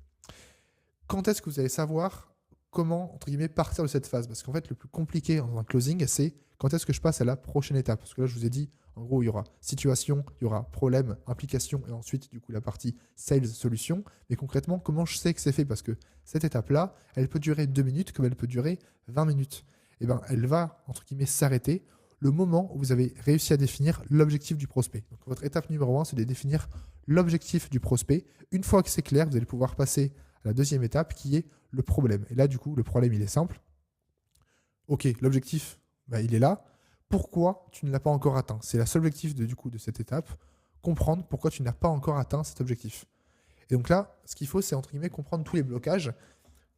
Quand est-ce que vous allez savoir comment, entre guillemets, partir de cette phase? Parce qu'en fait, le plus compliqué dans un closing, c'est quand est-ce que je passe à la prochaine étape? Parce que là, je vous ai dit, en gros, il y aura situation, il y aura problème, implication, et ensuite, du coup, la partie sales, solution. Mais concrètement, comment je sais que c'est fait? Parce que cette étape-là, elle peut durer 2 minutes comme elle peut durer 20 minutes. Et bien, elle va, entre guillemets, s'arrêter le moment où vous avez réussi à définir l'objectif du prospect. Donc, votre étape numéro 1, c'est de définir l'objectif du prospect. Une fois que c'est clair, vous allez pouvoir passer à la deuxième étape qui est le problème. Et là, du coup, le problème, il est simple. Ok, l'objectif, il est là. Pourquoi tu ne l'as pas encore atteint? C'est la seule objectif de cette étape. Comprendre pourquoi tu n'as pas encore atteint cet objectif. Et donc là, ce qu'il faut, c'est entre guillemets comprendre tous les blocages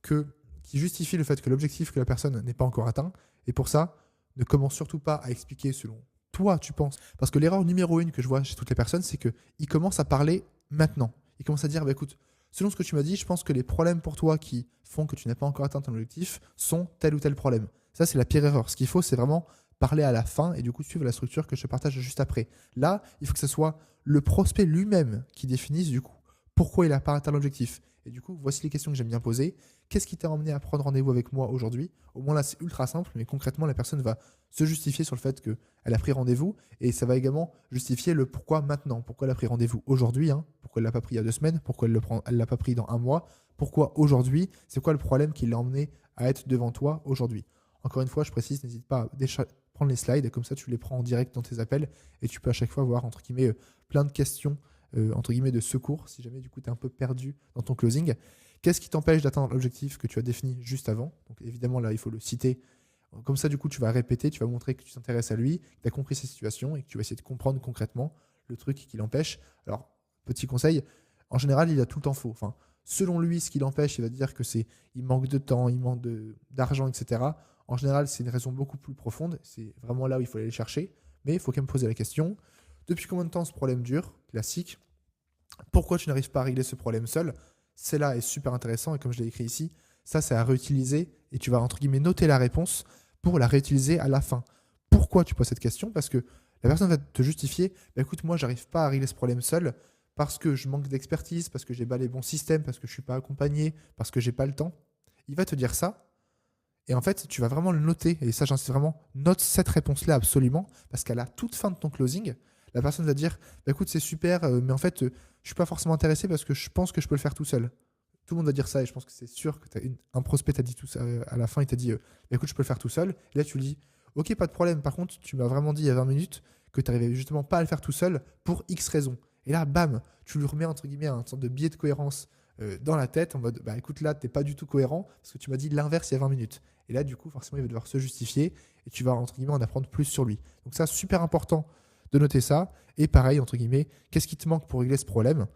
qui justifient le fait que l'objectif que la personne n'est pas encore atteint. Et pour ça, ne commence surtout pas à expliquer selon toi, tu penses. Parce que l'erreur numéro 1 que je vois chez toutes les personnes, c'est qu'ils commencent à parler maintenant. Ils commencent à dire, écoute, selon ce que tu m'as dit, je pense que les problèmes pour toi qui font que tu n'as pas encore atteint ton objectif sont tel ou tel problème. Ça, c'est la pire erreur. Ce qu'il faut, c'est vraiment parler à la fin et du coup suivre la structure que je te partage juste après. Là, il faut que ce soit le prospect lui-même qui définisse du coup pourquoi il n'a pas atteint l'objectif. Et du coup, voici les questions que j'aime bien poser. Qu'est-ce qui t'a emmené à prendre rendez-vous avec moi aujourd'hui? Au moins là, c'est ultra simple, mais concrètement, la personne va se justifier sur le fait qu'elle a pris rendez-vous et ça va également justifier le pourquoi maintenant. Pourquoi elle a pris rendez-vous aujourd'hui, pourquoi elle ne l'a pas pris il y a 2 semaines, pourquoi elle ne l'a pas pris dans 1 mois, pourquoi aujourd'hui, c'est quoi le problème qui l'a emmené à être devant toi aujourd'hui. Encore une fois, je précise, n'hésite pas à prendre les slides, comme ça tu les prends en direct dans tes appels et tu peux à chaque fois avoir entre guillemets plein de questions entre guillemets de secours si jamais du coup tu es un peu perdu dans ton closing. Qu'est-ce qui t'empêche d'atteindre l'objectif que tu as défini juste avant? Donc évidemment là il faut le citer. Comme ça du coup tu vas répéter, tu vas montrer que tu t'intéresses à lui, que tu as compris sa situation et que tu vas essayer de comprendre concrètement le truc qui l'empêche. Alors petit conseil, en général il a tout le temps faux. Enfin, selon lui ce qui l'empêche, il va dire que il manque de temps, il manque d'argent, etc. En général, c'est une raison beaucoup plus profonde. C'est vraiment là où il faut aller chercher. Mais il faut quand même poser la question. Depuis combien de temps ce problème dure? Classique. Pourquoi tu n'arrives pas à régler ce problème seul? C'est là est super intéressant. Et comme je l'ai écrit ici, ça, c'est à réutiliser. Et tu vas, entre guillemets, noter la réponse pour la réutiliser à la fin. Pourquoi tu poses cette question? Parce que la personne va te justifier. Bah, écoute, moi, j'arrive pas à régler ce problème seul parce que je manque d'expertise, parce que j'ai pas les bons systèmes, parce que je suis pas accompagné, parce que j'ai pas le temps. Il va te dire ça. Et en fait, tu vas vraiment le noter. Et ça, j'insiste vraiment, note cette réponse-là absolument. Parce qu'à la toute fin de ton closing, la personne va dire bah, écoute, c'est super, mais en fait, je ne suis pas forcément intéressé parce que je pense que je peux le faire tout seul. Tout le monde va dire ça. Et je pense que c'est sûr que un prospect t'a dit tout ça à la fin. Il t'a dit bah, écoute, je peux le faire tout seul. Et là, tu lui dis ok, pas de problème. Par contre, tu m'as vraiment dit il y a 20 minutes que tu n'arrivais justement pas à le faire tout seul pour X raisons. Et là, bam, tu lui remets entre guillemets un sorte de biais de cohérence dans la tête en mode bah écoute, là, tu n'es pas du tout cohérent parce que tu m'as dit l'inverse il y a 20 minutes. Et là, du coup, forcément, il va devoir se justifier et tu vas, entre guillemets, en apprendre plus sur lui. Donc ça, super important de noter ça. Et pareil, entre guillemets, qu'est-ce qui te manque pour régler ce problème?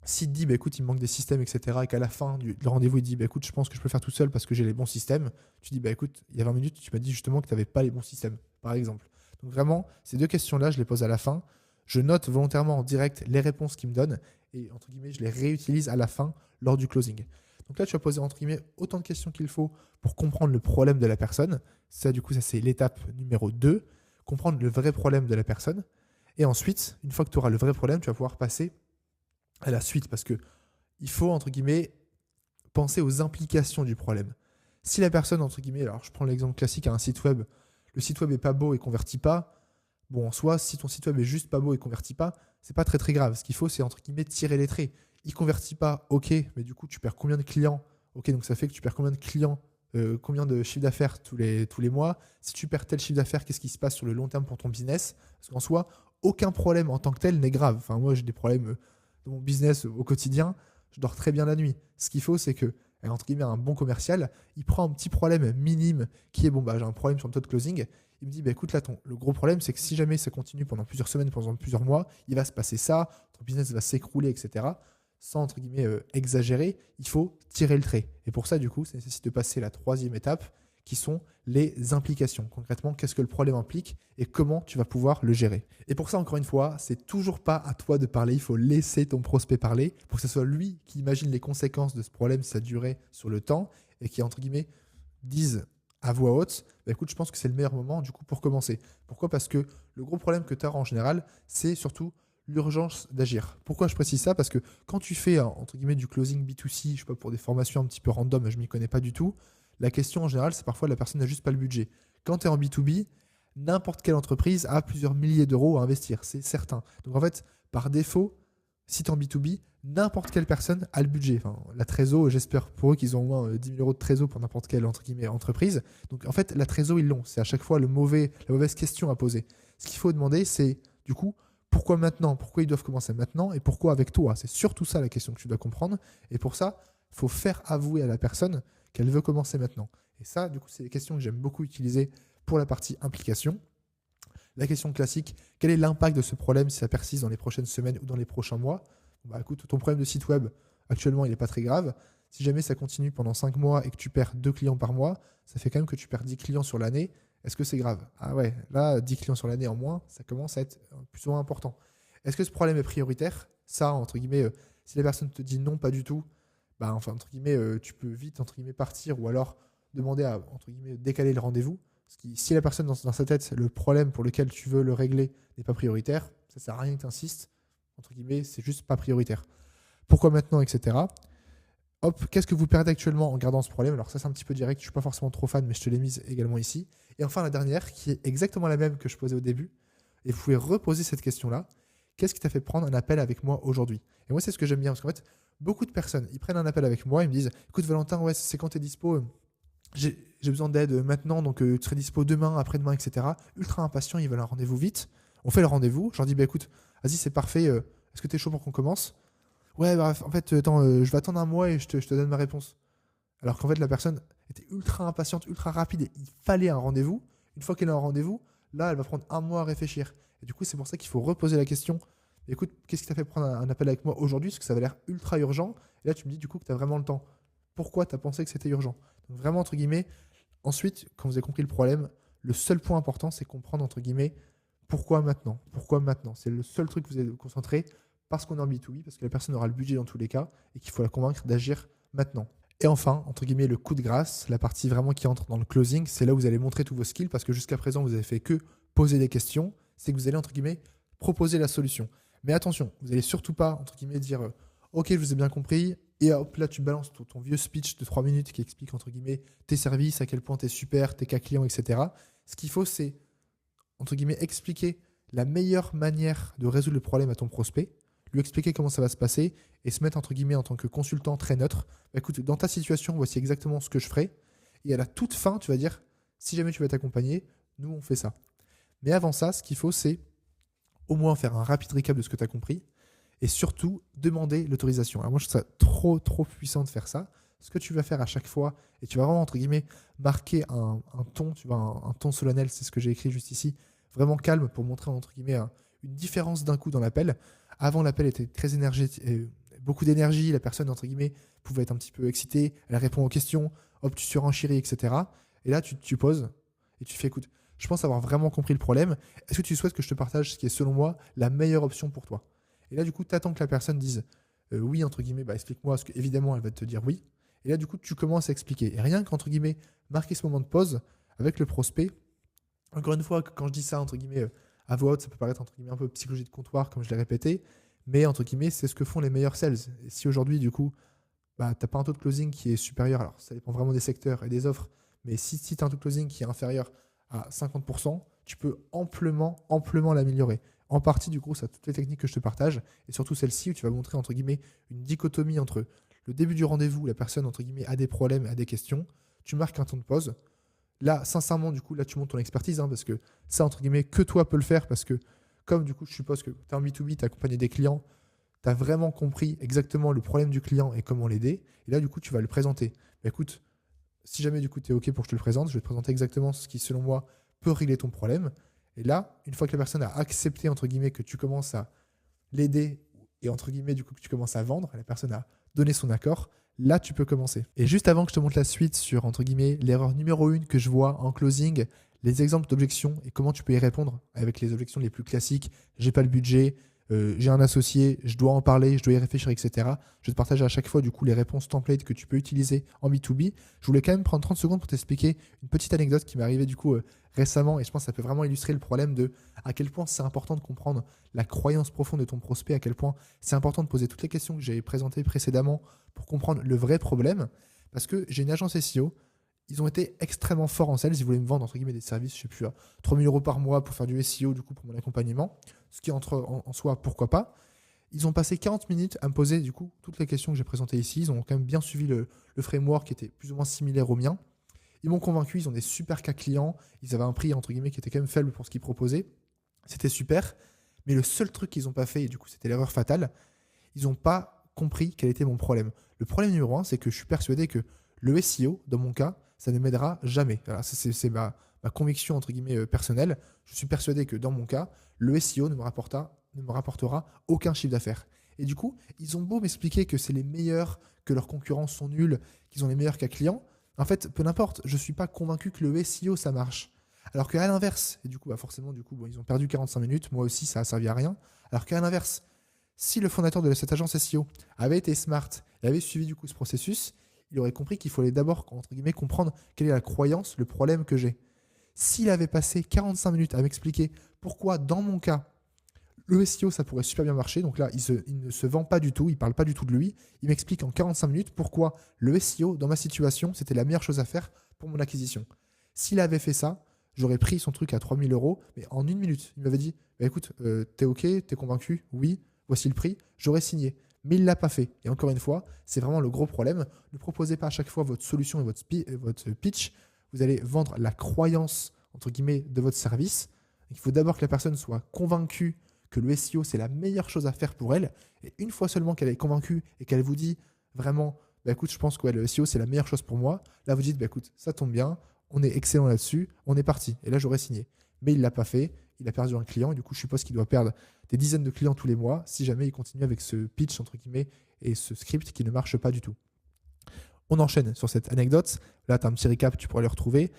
S'il te dit, bah, écoute, il me manque des systèmes, etc., et qu'à la fin du rendez-vous, il dit, bah, écoute, je pense que je peux le faire tout seul parce que j'ai les bons systèmes, tu dis, bah, écoute, il y a 20 minutes, tu m'as dit justement que tu n'avais pas les bons systèmes, par exemple. Donc vraiment, ces deux questions-là, je les pose à la fin. Je note volontairement en direct les réponses qu'il me donne et, entre guillemets, je les réutilise à la fin lors du closing. Donc là, tu vas poser, entre guillemets, autant de questions qu'il faut pour comprendre le problème de la personne. Ça, du coup, ça, c'est l'étape numéro 2, comprendre le vrai problème de la personne. Et ensuite, une fois que tu auras le vrai problème, tu vas pouvoir passer à la suite parce que il faut, entre guillemets, penser aux implications du problème. Si la personne, entre guillemets, alors je prends l'exemple classique à un site web, le site web est pas beau et convertit pas, bon, en soi, si ton site web est juste pas beau et convertit pas, c'est pas très très grave. Ce qu'il faut, c'est, entre guillemets, tirer les traits. Il convertit pas, ok, mais du coup, tu perds combien de clients? Ok, donc ça fait que tu perds combien de clients, combien de chiffre d'affaires tous les mois? Si tu perds tel chiffre d'affaires, qu'est-ce qui se passe sur le long terme pour ton business? Parce qu'en soi, aucun problème en tant que tel n'est grave. Enfin, moi, j'ai des problèmes dans mon business au quotidien. Je dors très bien la nuit. Ce qu'il faut, c'est que, entre guillemets, un bon commercial, il prend un petit problème minime qui est, bon, bah, j'ai un problème sur le taux de closing. Il me dit, bah, écoute, là, le gros problème, c'est que si jamais ça continue pendant plusieurs semaines, pendant plusieurs mois, il va se passer ça, ton business va s'écrouler, etc. Sans, entre guillemets, exagérer, il faut tirer le trait. Et pour ça, du coup, ça nécessite de passer la troisième étape, qui sont les implications. Concrètement, qu'est-ce que le problème implique et comment tu vas pouvoir le gérer. Et pour ça, encore une fois, c'est toujours pas à toi de parler, il faut laisser ton prospect parler pour que ce soit lui qui imagine les conséquences de ce problème si ça durait sur le temps et qui, entre guillemets, dise à voix haute, bah écoute, je pense que c'est le meilleur moment du coup pour commencer. Pourquoi? Parce que le gros problème que tu as en général, c'est surtout l'urgence d'agir. Pourquoi je précise ça? Parce que quand tu fais entre guillemets du closing B2C, je sais pas, pour des formations un petit peu random, je m'y connais pas du tout, la question en général, c'est parfois la personne n'a juste pas le budget. Quand tu es en B2B, n'importe quelle entreprise a plusieurs milliers d'euros à investir, c'est certain. Donc en fait, par défaut, si tu es en B2B, n'importe quelle personne a le budget. Enfin, la trésor, j'espère pour eux qu'ils ont au moins 10 000 euros de trésor pour n'importe quelle entre guillemets, entreprise. Donc en fait, la trésor, ils l'ont. C'est à chaque fois la mauvaise question à poser. Ce qu'il faut demander, c'est du coup, pourquoi maintenant? Pourquoi ils doivent commencer maintenant? Et pourquoi avec toi? C'est surtout ça la question que tu dois comprendre. Et pour ça, il faut faire avouer à la personne qu'elle veut commencer maintenant. Et ça, du coup, c'est des questions que j'aime beaucoup utiliser pour la partie implication. La question classique, quel est l'impact de ce problème si ça persiste dans les prochaines semaines ou dans les prochains mois? Bah, écoute, ton problème de site web, actuellement, il n'est pas très grave. Si jamais ça continue pendant 5 mois et que tu perds 2 clients par mois, ça fait quand même que tu perds 10 clients sur l'année. Est-ce que c'est grave? Ah ouais, là, 10 clients sur l'année en moins, ça commence à être plus ou moins important. Est-ce que ce problème est prioritaire? Ça, entre guillemets, si la personne te dit non, pas du tout, bah, enfin, entre guillemets, tu peux vite, entre guillemets, partir ou alors demander à, entre guillemets, décaler le rendez-vous. Parce que si la personne, dans sa tête, le problème pour lequel tu veux le régler n'est pas prioritaire, ça ne sert à rien que tu insistes. Entre guillemets, c'est juste pas prioritaire. Pourquoi maintenant, etc. Hop, qu'est-ce que vous perdez actuellement en gardant ce problème? Alors ça, c'est un petit peu direct, je ne suis pas forcément trop fan, mais je te l'ai mise également ici. Et enfin, la dernière, qui est exactement la même que je posais au début. Et vous pouvez reposer cette question-là. Qu'est-ce qui t'a fait prendre un appel avec moi aujourd'hui? Et moi, c'est ce que j'aime bien, parce qu'en fait, beaucoup de personnes, ils prennent un appel avec moi, ils me disent, écoute Valentin, ouais, c'est quand tu es dispo? j'ai besoin d'aide maintenant, donc tu serais dispo demain, après-demain, etc. Ultra impatients, ils veulent un rendez-vous vite. On fait le rendez-vous, je leur dis, bah écoute, vas-y, c'est parfait, est-ce que tu es chaud pour qu'on commence? Ouais, bah, en fait, attends, je vais attendre un mois et je te donne ma réponse. Alors qu'en fait, la personne était ultra impatiente, ultra rapide, et il fallait un rendez-vous. Une fois qu'elle a un rendez-vous, là, elle va prendre un mois à réfléchir. Et du coup, c'est pour ça qu'il faut reposer la question. Écoute, qu'est-ce qui t'a fait prendre un appel avec moi aujourd'hui? Parce que ça avait l'air ultra urgent. Et là, tu me dis du coup que tu as vraiment le temps. Pourquoi tu as pensé que c'était urgent? Donc vraiment, entre guillemets, ensuite, quand vous avez compris le problème, le seul point important, c'est comprendre, entre guillemets, pourquoi maintenant? Pourquoi maintenant? C'est le seul truc que vous allez vous concentrer parce qu'on est en B2B, parce que la personne aura le budget dans tous les cas et qu'il faut la convaincre d'agir maintenant. Et enfin, entre guillemets, le coup de grâce, la partie vraiment qui entre dans le closing, c'est là où vous allez montrer tous vos skills parce que jusqu'à présent, vous avez fait que poser des questions. C'est que vous allez, entre guillemets, proposer la solution. Mais attention, vous n'allez surtout pas, entre guillemets, dire ok, je vous ai bien compris. Et hop, là, tu balances ton vieux speech de 3 minutes qui explique, entre guillemets, tes services, à quel point tu es super, tes cas clients, etc. Ce qu'il faut, c'est, entre guillemets, expliquer la meilleure manière de résoudre le problème à ton prospect, lui expliquer comment ça va se passer et se mettre, entre guillemets, en tant que consultant très neutre. Bah, écoute, dans ta situation, voici exactement ce que je ferai. Et à la toute fin, tu vas dire, si jamais tu veux t'accompagner, nous, on fait ça. Mais avant ça, ce qu'il faut, c'est au moins faire un rapide recap de ce que tu as compris et surtout demander l'autorisation. Alors moi, je trouve ça trop puissant de faire ça. Ce que tu vas faire à chaque fois, et tu vas vraiment, entre guillemets, marquer un ton, tu vois, un ton solennel, c'est ce que j'ai écrit juste ici, vraiment calme pour montrer, entre guillemets, une différence d'un coup dans l'appel. Avant, l'appel était très énergétique, beaucoup d'énergie, la personne, entre guillemets, pouvait être un petit peu excitée, elle répond aux questions, hop, tu surenchéris, etc. Et là, tu poses et tu fais, écoute, je pense avoir vraiment compris le problème. Est-ce que tu souhaites que je te partage ce qui est, selon moi, la meilleure option pour toi? Et là, du coup, tu attends que la personne dise oui, entre guillemets, bah, explique-moi, parce qu'évidemment, elle va te dire oui. Et là, du coup, tu commences à expliquer. Et rien qu'entre guillemets, marquer ce moment de pause avec le prospect. Encore une fois, quand je dis ça, entre guillemets, à voix haute, ça peut paraître, entre guillemets, un peu psychologie de comptoir, comme je l'ai répété. Mais, entre guillemets, c'est ce que font les meilleurs sales. Et si aujourd'hui, du coup, bah, tu n'as pas un taux de closing qui est supérieur, alors ça dépend vraiment des secteurs et des offres, mais si tu as un taux de closing qui est inférieur à 50%, tu peux amplement l'améliorer. En partie, du coup, ça toutes les techniques que je te partage, et surtout celle-ci où tu vas montrer, entre guillemets, une dichotomie entre le début du rendez-vous où la personne, entre guillemets, a des problèmes, a des questions, tu marques un temps de pause. Là, sincèrement, du coup, là, tu montes ton expertise, parce que ça, entre guillemets, que toi peux le faire, parce que comme, du coup, je suppose que tu es en B2B, tu as accompagné des clients, tu as vraiment compris exactement le problème du client et comment l'aider. Et là, du coup, tu vas le présenter. Mais écoute, si jamais, du coup, tu es OK pour que je te le présente, je vais te présenter exactement ce qui, selon moi, peut régler ton problème. Et là, une fois que la personne a accepté, entre guillemets, que tu commences à l'aider et, entre guillemets, du coup, que tu commences à vendre, la personne a donné son accord, là, tu peux commencer. Et juste avant que je te montre la suite sur, entre guillemets, l'erreur numéro 1 que je vois en closing, les exemples d'objections et comment tu peux y répondre avec les objections les plus classiques, j'ai pas le budget, j'ai un associé, je dois en parler, je dois y réfléchir, etc. Je vais te partager à chaque fois du coup les réponses templates que tu peux utiliser en B2B. Je voulais quand même prendre 30 secondes pour t'expliquer une petite anecdote qui m'est arrivée du coup récemment et je pense que ça peut vraiment illustrer le problème de à quel point c'est important de comprendre la croyance profonde de ton prospect, à quel point c'est important de poser toutes les questions que j'ai présentées précédemment pour comprendre le vrai problème. Parce que j'ai une agence SEO, ils ont été extrêmement forts en sales. Ils voulaient me vendre, entre guillemets, des services, je sais plus, à 3 000 euros par mois pour faire du SEO, du coup, pour mon accompagnement. Ce qui, en soi, pourquoi pas. Ils ont passé 40 minutes à me poser, du coup, toutes les questions que j'ai présentées ici. Ils ont quand même bien suivi le framework qui était plus ou moins similaire au mien. Ils m'ont convaincu, ils ont des super cas clients. Ils avaient un prix, entre guillemets, qui était quand même faible pour ce qu'ils proposaient. C'était super. Mais le seul truc qu'ils n'ont pas fait, et du coup, c'était l'erreur fatale, ils n'ont pas compris quel était mon problème. Le problème numéro 1, c'est que je suis persuadé que le SEO, dans mon cas, ça ne m'aidera jamais. Alors, c'est ma conviction, entre guillemets, personnelle. Je suis persuadé que dans mon cas, le SEO ne me rapportera aucun chiffre d'affaires. Et du coup, ils ont beau m'expliquer que c'est les meilleurs, que leurs concurrents sont nuls, qu'ils ont les meilleurs cas clients. En fait, peu n'importe, je ne suis pas convaincu que le SEO, ça marche. Alors qu'à l'inverse, et du coup, forcément, ils ont perdu 45 minutes, moi aussi, ça n'a servi à rien. Alors qu'à l'inverse, si le fondateur de cette agence SEO avait été smart et avait suivi du coup ce processus, il aurait compris qu'il fallait d'abord, entre guillemets, comprendre quelle est la croyance, le problème que j'ai. S'il avait passé 45 minutes à m'expliquer pourquoi, dans mon cas, le SEO, ça pourrait super bien marcher, donc là, il ne se vend pas du tout, il ne parle pas du tout de lui, il m'explique en 45 minutes pourquoi le SEO, dans ma situation, c'était la meilleure chose à faire pour mon acquisition. S'il avait fait ça, j'aurais pris son truc à 3 000 euros, mais en 1 minute. Il m'avait dit, bah, écoute, t'es OK, t'es convaincu? Oui, voici le prix, j'aurais signé. Mais il ne l'a pas fait. Et encore une fois, c'est vraiment le gros problème. Ne proposez pas à chaque fois votre solution et votre pitch. vous allez vendre la croyance, entre guillemets, de votre service. Il faut d'abord que la personne soit convaincue que le SEO, c'est la meilleure chose à faire pour elle. Et une fois seulement qu'elle est convaincue et qu'elle vous dit vraiment, bah écoute, je pense que le SEO, c'est la meilleure chose pour moi, là vous dites, bah écoute, ça tombe bien, on est excellent là-dessus, on est parti. Et là, j'aurais signé. Mais il ne l'a pas fait, il a perdu un client, et du coup, je suppose qu'il doit perdre des dizaines de clients tous les mois si jamais il continue avec ce pitch, entre guillemets, et ce script qui ne marche pas du tout. On enchaîne sur cette anecdote. Là, tu as un petit récap, tu pourras le retrouver.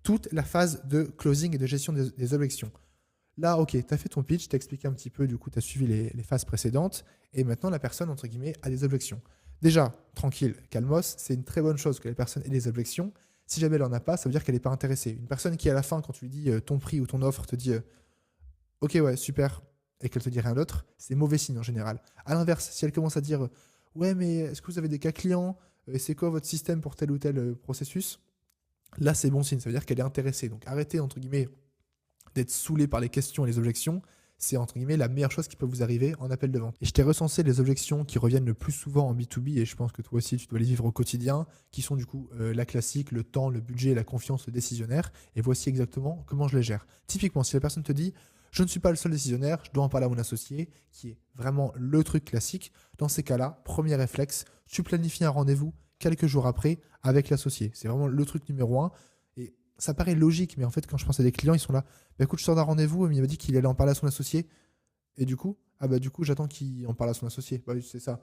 Toute la phase de closing et de gestion des objections. Là, ok, tu as fait ton pitch, tu as expliqué un petit peu, du coup, tu as suivi les phases précédentes, et maintenant, la personne, entre guillemets, a des objections. Déjà, tranquille, calmos, c'est une très bonne chose que la personne ait des objections. Si jamais elle n'en a pas, ça veut dire qu'elle n'est pas intéressée. Une personne qui, à la fin, quand tu lui dis ton prix ou ton offre, te dit ok, ouais, super, et qu'elle te dit rien d'autre, c'est mauvais signe en général. À l'inverse, si elle commence à dire ouais, mais est-ce que vous avez des cas clients et c'est quoi votre système pour tel ou tel processus, là, c'est bon signe, ça veut dire qu'elle est intéressée. Donc arrêtez, entre guillemets, d'être saoulé par les questions et les objections. C'est entre guillemets la meilleure chose qui peut vous arriver en appel de vente. Et je t'ai recensé les objections qui reviennent le plus souvent en B2B, et je pense que toi aussi tu dois les vivre au quotidien, qui sont du coup la classique, le temps, le budget, la confiance, le décisionnaire. Et voici exactement comment je les gère. Typiquement, si la personne te dit je ne suis pas le seul décisionnaire, je dois en parler à mon associé, qui est vraiment le truc classique, dans ces cas-là, premier réflexe, tu planifies un rendez-vous quelques jours après avec l'associé. C'est vraiment le truc numéro un. Et ça paraît logique, mais en fait, quand je pense à des clients, ils sont là. Bah écoute, je sors d'un rendez-vous, mais il m'a dit qu'il allait en parler à son associé. Et du coup, j'attends qu'il en parle à son associé. Bah oui, c'est ça.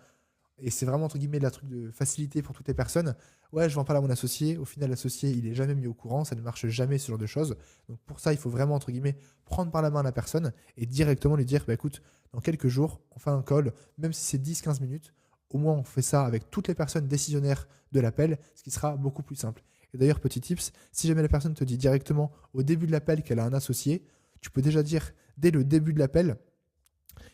Et c'est vraiment, entre guillemets, la truc de facilité pour toutes les personnes. Ouais, je vais en parler à mon associé. Au final, l'associé, il est jamais mis au courant. Ça ne marche jamais, ce genre de choses. Donc pour ça, il faut vraiment, entre guillemets, prendre par la main la personne et directement lui dire, bah écoute, dans quelques jours, on fait un call, même si c'est 10-15 minutes. Au moins, on fait ça avec toutes les personnes décisionnaires de l'appel, ce qui sera beaucoup plus simple. Et d'ailleurs, petit tips, si jamais la personne te dit directement au début de l'appel qu'elle a un associé, tu peux déjà dire dès le début de l'appel,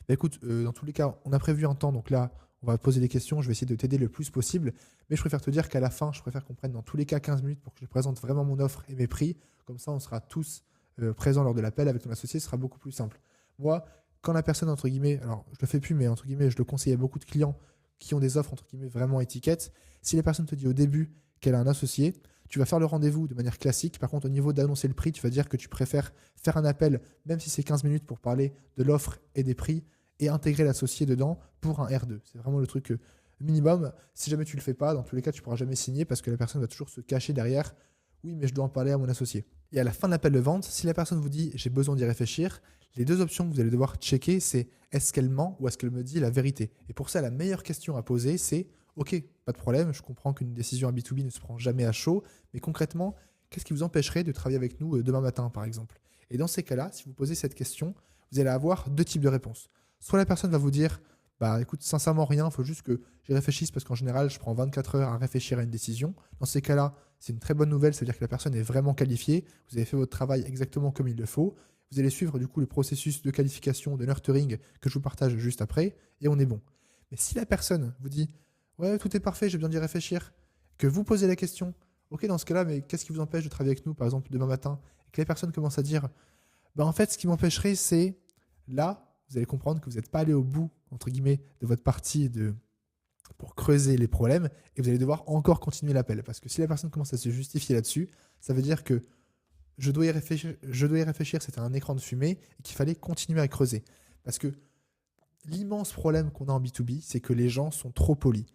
bah écoute, dans tous les cas, on a prévu un temps, donc là, on va poser des questions, je vais essayer de t'aider le plus possible, mais je préfère te dire qu'à la fin, je préfère qu'on prenne dans tous les cas 15 minutes pour que je présente vraiment mon offre et mes prix. Comme ça, on sera tous présents lors de l'appel avec ton associé, ce sera beaucoup plus simple. Moi, quand la personne, entre guillemets, alors je le fais plus, mais entre guillemets, je le conseille à beaucoup de clients qui ont des offres, entre guillemets, vraiment étiquettes. Si la personne te dit au début qu'elle a un associé, tu vas faire le rendez-vous de manière classique. Par contre, au niveau d'annoncer le prix, tu vas dire que tu préfères faire un appel, même si c'est 15 minutes pour parler de l'offre et des prix, et intégrer l'associé dedans pour un R2. C'est vraiment le truc minimum. Si jamais tu ne le fais pas, dans tous les cas, tu ne pourras jamais signer parce que la personne va toujours se cacher derrière. Oui, mais je dois en parler à mon associé. Et à la fin de l'appel de vente, si la personne vous dit j'ai besoin d'y réfléchir, les deux options que vous allez devoir checker, c'est est-ce qu'elle ment ou est-ce qu'elle me dit la vérité. Et pour ça, la meilleure question à poser, c'est ok, pas de problème, je comprends qu'une décision à B2B ne se prend jamais à chaud, mais concrètement, qu'est-ce qui vous empêcherait de travailler avec nous demain matin, par exemple? Et dans ces cas-là, si vous posez cette question, vous allez avoir deux types de réponses. Soit la personne va vous dire bah écoute, sincèrement rien, il faut juste que j'y réfléchisse parce qu'en général, je prends 24 heures à réfléchir à une décision. Dans ces cas-là, c'est une très bonne nouvelle, c'est-à-dire que la personne est vraiment qualifiée, vous avez fait votre travail exactement comme il le faut. Vous allez suivre du coup le processus de qualification, de nurturing que je vous partage juste après, et on est bon. Mais si la personne vous dit ouais, tout est parfait, j'ai besoin d'y réfléchir, que vous posez la question, ok, dans ce cas-là, mais qu'est-ce qui vous empêche de travailler avec nous, par exemple, demain matin, et que la personne commence à dire bah en fait, ce qui m'empêcherait, c'est là, vous allez comprendre que vous n'êtes pas allé au bout, entre guillemets, de votre partie pour creuser les problèmes, et vous allez devoir encore continuer l'appel. Parce que si la personne commence à se justifier là-dessus, ça veut dire que je dois y réfléchir, c'était un écran de fumée, et qu'il fallait continuer à creuser. Parce que l'immense problème qu'on a en B2B, c'est que les gens sont trop polis.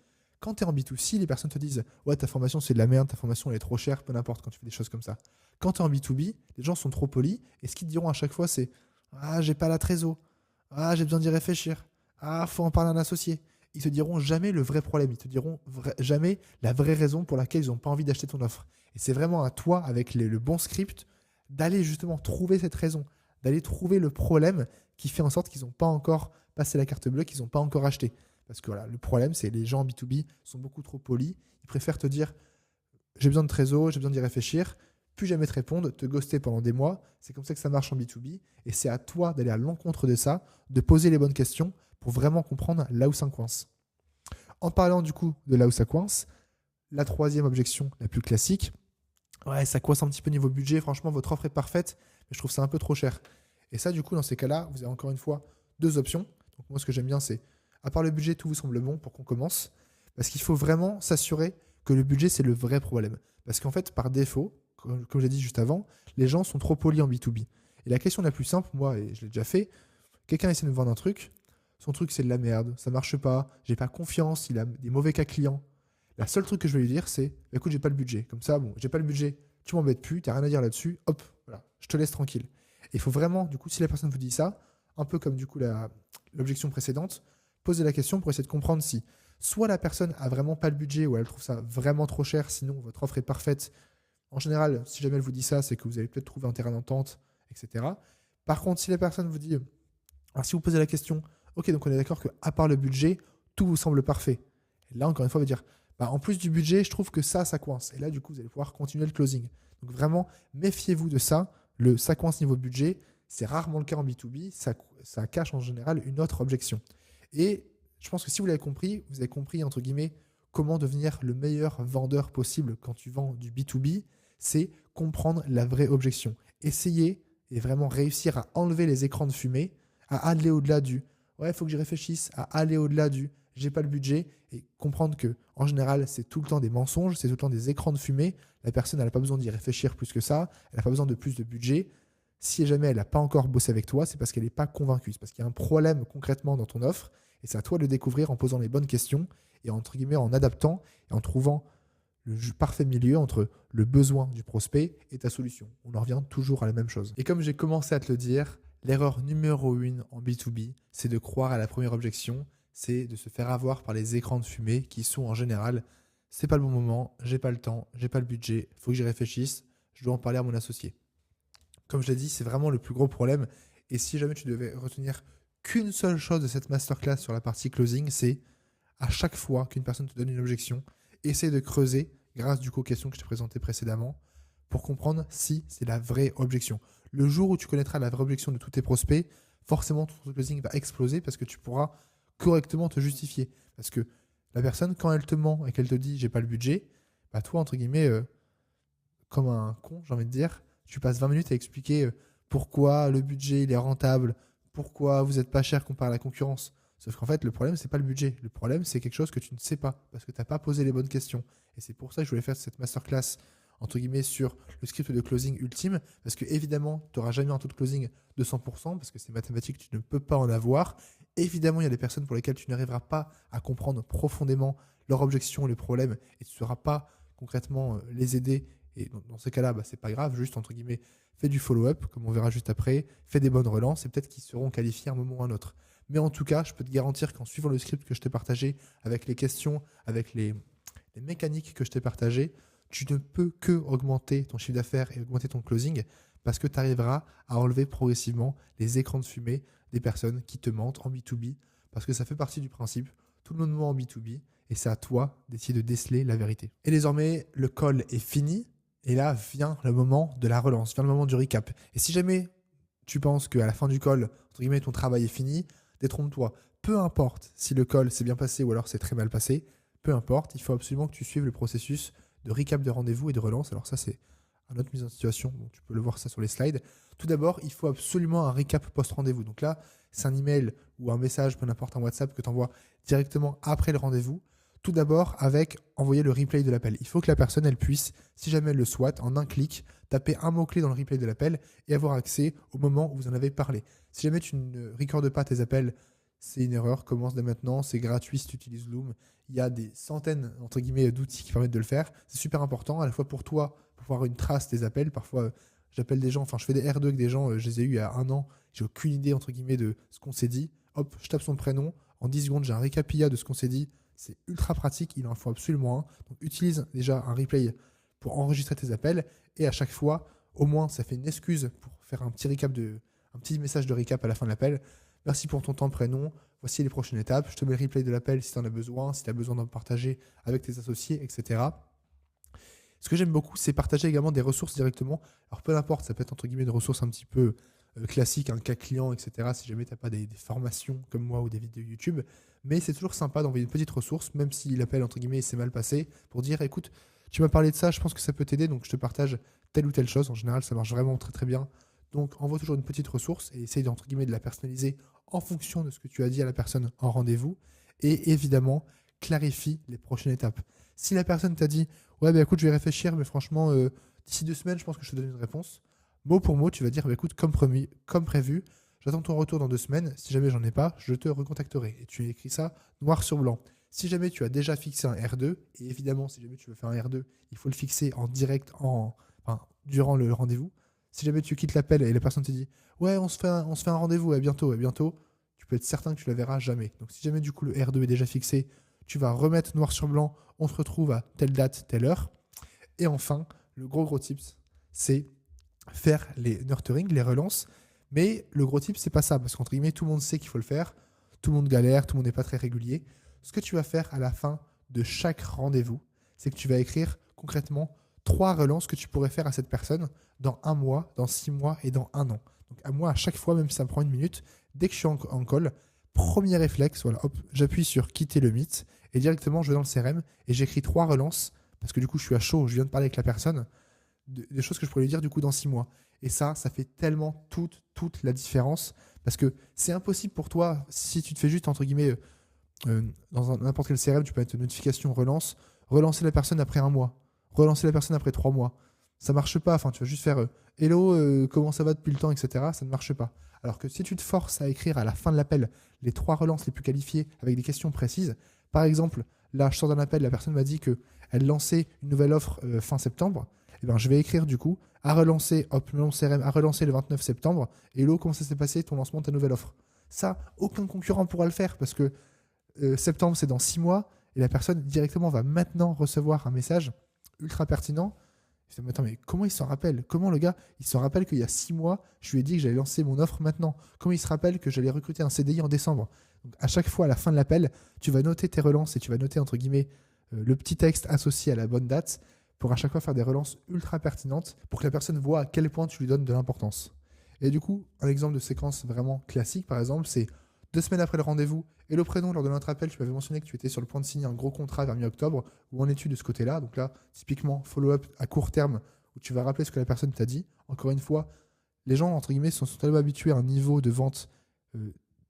Quand tu es en B2C, les personnes te disent ouais, ta formation c'est de la merde, ta formation elle est trop chère, peu n'importe quand tu fais des choses comme ça. Quand tu es en B2B, les gens sont trop polis, et ce qu'ils te diront à chaque fois, c'est ah, j'ai pas la trésor. Ah, j'ai besoin d'y réfléchir. Ah, faut en parler à un associé. Ils te diront jamais le vrai problème. Ils te diront jamais la vraie raison pour laquelle ils n'ont pas envie d'acheter ton offre. Et c'est vraiment à toi, avec le bon script, d'aller justement trouver cette raison, d'aller trouver le problème qui fait en sorte qu'ils n'ont pas encore passé la carte bleue, qu'ils n'ont pas encore acheté. Parce que voilà, le problème, c'est que les gens en B2B sont beaucoup trop polis. Ils préfèrent te dire j'ai besoin de trésor, j'ai besoin d'y réfléchir, plus jamais te répondre, te ghoster pendant des mois. C'est comme ça que ça marche en B2B. Et c'est à toi d'aller à l'encontre de ça, de poser les bonnes questions pour vraiment comprendre là où ça coince. En parlant du coup de là où ça coince, la troisième objection, la plus classique, ouais, ça coince un petit peu niveau budget, franchement, votre offre est parfaite, mais je trouve ça un peu trop cher. Et ça, du coup, dans ces cas-là, vous avez encore une fois deux options. Donc moi, ce que j'aime bien, c'est, à part le budget, tout vous semble bon pour qu'on commence, parce qu'il faut vraiment s'assurer que le budget, c'est le vrai problème. Parce qu'en fait, par défaut, comme j'ai dit juste avant, les gens sont trop polis en B2B. Et la question la plus simple, moi, et je l'ai déjà fait, quelqu'un essaie de me vendre un truc, son truc c'est de la merde, ça marche pas, j'ai pas confiance, il a des mauvais cas clients. La seule truc que je vais lui dire, c'est écoute, j'ai pas le budget. Comme ça, bon, j'ai pas le budget, tu m'embêtes plus, t'as rien à dire là-dessus, hop, voilà, je te laisse tranquille. Et il faut vraiment, du coup, si la personne vous dit ça, un peu comme du coup l'objection précédente, poser la question pour essayer de comprendre si soit la personne a vraiment pas le budget ou elle trouve ça vraiment trop cher, sinon votre offre est parfaite. En général, si jamais elle vous dit ça, c'est que vous allez peut-être trouver un terrain d'entente, etc. Par contre, si la personne vous dit, alors si vous posez la question, ok, donc on est d'accord qu'à part le budget, tout vous semble parfait. Et là, encore une fois, on va dire, bah, en plus du budget, je trouve que ça coince. Et là, du coup, vous allez pouvoir continuer le closing. Donc vraiment, méfiez-vous de ça. Le ça coince niveau budget, c'est rarement le cas en B2B. Ça cache en général une autre objection. Et je pense que si vous l'avez compris, vous avez compris, entre guillemets, comment devenir le meilleur vendeur possible quand tu vends du B2B, c'est comprendre la vraie objection. Essayez et vraiment réussir à enlever les écrans de fumée, à aller au-delà du ouais, il faut que j'y réfléchisse, à aller au-delà du j'ai pas le budget et comprendre que en général, c'est tout le temps des mensonges, c'est tout le temps des écrans de fumée. La personne, elle n'a pas besoin d'y réfléchir plus que ça, elle n'a pas besoin de plus de budget. Si jamais elle n'a pas encore bossé avec toi, c'est parce qu'elle n'est pas convaincue, c'est parce qu'il y a un problème concrètement dans ton offre et c'est à toi de le découvrir en posant les bonnes questions et entre guillemets en adaptant et en trouvant le parfait milieu entre le besoin du prospect et ta solution. On en revient toujours à la même chose. Et comme j'ai commencé à te le dire, l'erreur numéro 1 en B2B, c'est de croire à la première objection, c'est de se faire avoir par les écrans de fumée qui sont en général c'est pas le bon moment, j'ai pas le temps, j'ai pas le budget, il faut que j'y réfléchisse, je dois en parler à mon associé. Comme je l'ai dit, c'est vraiment le plus gros problème. Et si jamais tu devais retenir qu'une seule chose de cette masterclass sur la partie closing, c'est à chaque fois qu'une personne te donne une objection, essaie de creuser grâce du coup aux questions que je t'ai présentées précédemment pour comprendre si c'est la vraie objection. Le jour où tu connaîtras la vraie objection de tous tes prospects, forcément ton closing va exploser parce que tu pourras correctement te justifier. Parce que la personne, quand elle te ment et qu'elle te dit j'ai pas le budget, bah toi, entre guillemets, comme un con, j'ai envie de dire, tu passes 20 minutes à expliquer pourquoi le budget il est rentable, pourquoi vous n'êtes pas cher comparé à la concurrence. Sauf qu'en fait, le problème, c'est pas le budget. Le problème, c'est quelque chose que tu ne sais pas parce que tu n'as pas posé les bonnes questions. Et c'est pour ça que je voulais faire cette masterclass entre guillemets sur le script de closing ultime parce que évidemment, tu n'auras jamais un taux de closing de 100% parce que c'est mathématique, tu ne peux pas en avoir. Évidemment, il y a des personnes pour lesquelles tu n'arriveras pas à comprendre profondément leurs objections, les problèmes et tu ne sauras pas concrètement les aider. Et dans ces cas-là, bah, c'est pas grave, juste entre guillemets, fais du follow-up, comme on verra juste après, fais des bonnes relances et peut-être qu'ils seront qualifiés à un moment ou à un autre. Mais en tout cas, je peux te garantir qu'en suivant le script que je t'ai partagé, avec les questions, avec les mécaniques que je t'ai partagées, tu ne peux que augmenter ton chiffre d'affaires et augmenter ton closing parce que tu arriveras à enlever progressivement les écrans de fumée des personnes qui te mentent en B2B parce que ça fait partie du principe. Tout le monde ment en B2B et c'est à toi d'essayer de déceler la vérité. Et désormais, le call est fini et là vient le moment de la relance, vient le moment du recap. Et si jamais tu penses qu'à la fin du call, entre guillemets, ton travail est fini, détrompe-toi. Peu importe si le call s'est bien passé ou alors c'est très mal passé, peu importe, il faut absolument que tu suives le processus de recap de rendez-vous et de relance. Alors ça, c'est une autre mise en situation, donc tu peux le voir ça sur les slides. Tout d'abord, il faut absolument un recap post-rendez-vous. Donc là, c'est un email ou un message, peu importe, un WhatsApp que tu envoies directement après le rendez-vous. Tout d'abord, avec envoyer le replay de l'appel. Il faut que la personne, elle puisse, si jamais elle le souhaite, en un clic, taper un mot-clé dans le replay de l'appel et avoir accès au moment où vous en avez parlé. Si jamais tu ne recordes pas tes appels, c'est une erreur. Commence dès maintenant. C'est gratuit si tu utilises Loom. Il y a des centaines, entre guillemets, d'outils qui permettent de le faire. C'est super important, à la fois pour toi, pour avoir une trace des appels. Parfois, j'appelle des gens, enfin, je fais des R2 avec des gens, je les ai eus il y a 1 an. J'ai aucune idée, entre guillemets, de ce qu'on s'est dit. Hop, je tape son prénom. En 10 secondes, j'ai un récapitulatif de ce qu'on s'est dit. C'est ultra pratique, il en faut absolument un. Donc, utilise déjà un replay pour enregistrer tes appels. Et à chaque fois, au moins, ça fait une excuse pour faire un petit message de recap à la fin de l'appel. Merci pour ton temps, prénom. Voici les prochaines étapes. Je te mets le replay de l'appel si tu en as besoin, si tu as besoin d'en partager avec tes associés, etc. Ce que j'aime beaucoup, c'est partager également des ressources directement. Alors, peu importe, ça peut être entre guillemets des ressources un petit peu classiques, un cas client, etc. Si jamais tu n'as pas des formations comme moi ou des vidéos YouTube. Mais c'est toujours sympa d'envoyer une petite ressource, même si l'appel, entre guillemets, s'est mal passé, pour dire, écoute, tu m'as parlé de ça, je pense que ça peut t'aider, donc je te partage telle ou telle chose. En général, ça marche vraiment très très bien. Donc, envoie toujours une petite ressource et essaye entre guillemets de la personnaliser en fonction de ce que tu as dit à la personne en rendez-vous. Et évidemment, clarifie les prochaines étapes. Si la personne t'a dit « Ouais, bah écoute, je vais réfléchir, mais franchement, D'ici 2 semaines, je pense que je te donne une réponse. Mot pour mot, tu vas dire, bah, écoute, comme promis, comme prévu, j'attends ton retour dans 2 semaines. Si jamais j'en ai pas, je te recontacterai. Et tu écris ça noir sur blanc. Si jamais tu as déjà fixé un R2, et évidemment, si jamais tu veux faire un R2, il faut le fixer en direct, durant le rendez-vous. Si jamais tu quittes l'appel et la personne te dit ouais, on se fait un rendez-vous, à bientôt, tu peux être certain que tu la verras jamais. Donc si jamais du coup le R2 est déjà fixé, tu vas remettre noir sur blanc, on se retrouve à telle date, telle heure. Et enfin, le gros tips, c'est faire les nurturing, les relances. Mais le gros tip, c'est pas ça, parce qu'entre guillemets, tout le monde sait qu'il faut le faire, tout le monde galère, tout le monde n'est pas très régulier. Ce que tu vas faire à la fin de chaque rendez-vous, c'est que tu vas écrire concrètement 3 relances que tu pourrais faire à cette personne dans 1 mois, dans 6 mois et dans 1 an. Donc à moi, à chaque fois, même si ça me prend 1 minute, dès que je suis en call, premier réflexe, voilà, hop, j'appuie sur quitter le mythe et directement je vais dans le CRM et j'écris 3 relances parce que du coup je suis à chaud, je viens de parler avec la personne, des choses que je pourrais lui dire du coup dans 6 mois. Et ça fait tellement toute la différence parce que c'est impossible pour toi, si tu te fais juste entre guillemets dans n'importe quel CRM, tu peux mettre notification relancer la personne après 1 mois, relancer la personne après 3 mois. Ça marche pas, enfin tu vas juste faire hello, comment ça va depuis le temps, etc. Ça ne marche pas. Alors que si tu te forces à écrire à la fin de l'appel les 3 relances les plus qualifiées avec des questions précises, par exemple, là je sors d'un appel, la personne m'a dit qu'elle lançait une nouvelle offre fin septembre, et ben, je vais écrire du coup à relancer, hop, le CRM, à relancer le 29 septembre, hello, comment ça s'est passé ton lancement de ta nouvelle offre. Ça, aucun concurrent pourra le faire parce que septembre c'est dans 6 mois et la personne directement va maintenant recevoir un message ultra pertinent. Je me dis, attends, mais comment il s'en rappelle? Comment le gars, il se rappelle qu'il y a 6 mois, je lui ai dit que j'allais lancer mon offre maintenant? Comment il se rappelle que j'allais recruter un CDI en décembre? Donc, à chaque fois, à la fin de l'appel, tu vas noter tes relances et tu vas noter, entre guillemets, le petit texte associé à la bonne date pour à chaque fois faire des relances ultra pertinentes pour que la personne voit à quel point tu lui donnes de l'importance. Et du coup, un exemple de séquence vraiment classique, par exemple, c'est 2 semaines après le rendez-vous et le prénom lors de notre appel, tu m'avais mentionné que tu étais sur le point de signer un gros contrat vers mi-octobre. Où en es-tu de ce côté-là? Donc là, typiquement, follow-up à court terme où tu vas rappeler ce que la personne t'a dit. Encore une fois, les gens, entre guillemets, sont tellement habitués à un niveau de vente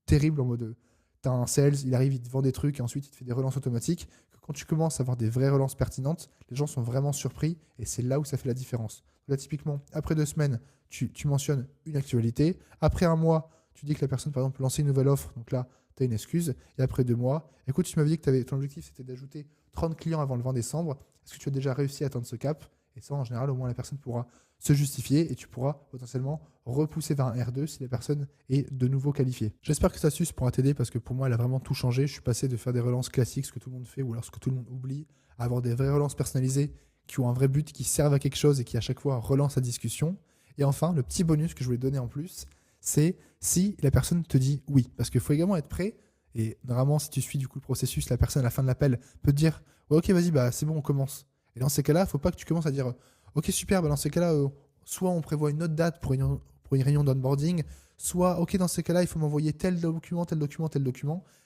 terrible en mode t'as un sales, il arrive, il te vend des trucs et ensuite il te fait des relances automatiques. Que quand tu commences à avoir des vraies relances pertinentes, les gens sont vraiment surpris et c'est là où ça fait la différence. Là, typiquement, après 2 semaines, tu mentionnes une actualité. Après 1 mois, tu dis que la personne, par exemple, lançait une nouvelle offre. Donc là, tu as une excuse. Et après 2 mois, écoute, tu m'avais dit que ton objectif, c'était d'ajouter 30 clients avant le 20 décembre. Est-ce que tu as déjà réussi à atteindre ce cap? Et ça, en général, au moins, la personne pourra se justifier et tu pourras potentiellement repousser vers un R2 si la personne est de nouveau qualifiée. J'espère que cette astuce pourra t'aider parce que pour moi, elle a vraiment tout changé. Je suis passé de faire des relances classiques, ce que tout le monde fait ou alors ce que tout le monde oublie, à avoir des vraies relances personnalisées qui ont un vrai but, qui servent à quelque chose et qui à chaque fois relancent la discussion. Et enfin, le petit bonus que je voulais donner en plus, c'est si la personne te dit oui. Parce qu'il faut également être prêt. Et normalement, si tu suis du coup le processus, la personne à la fin de l'appel peut te dire ouais, ok, vas-y, bah, c'est bon, on commence. Et dans ces cas-là, il ne faut pas que tu commences à dire ok, super, bah, dans ces cas-là, soit on prévoit une autre date pour une réunion d'onboarding, soit ok, dans ces cas-là, il faut m'envoyer tel document.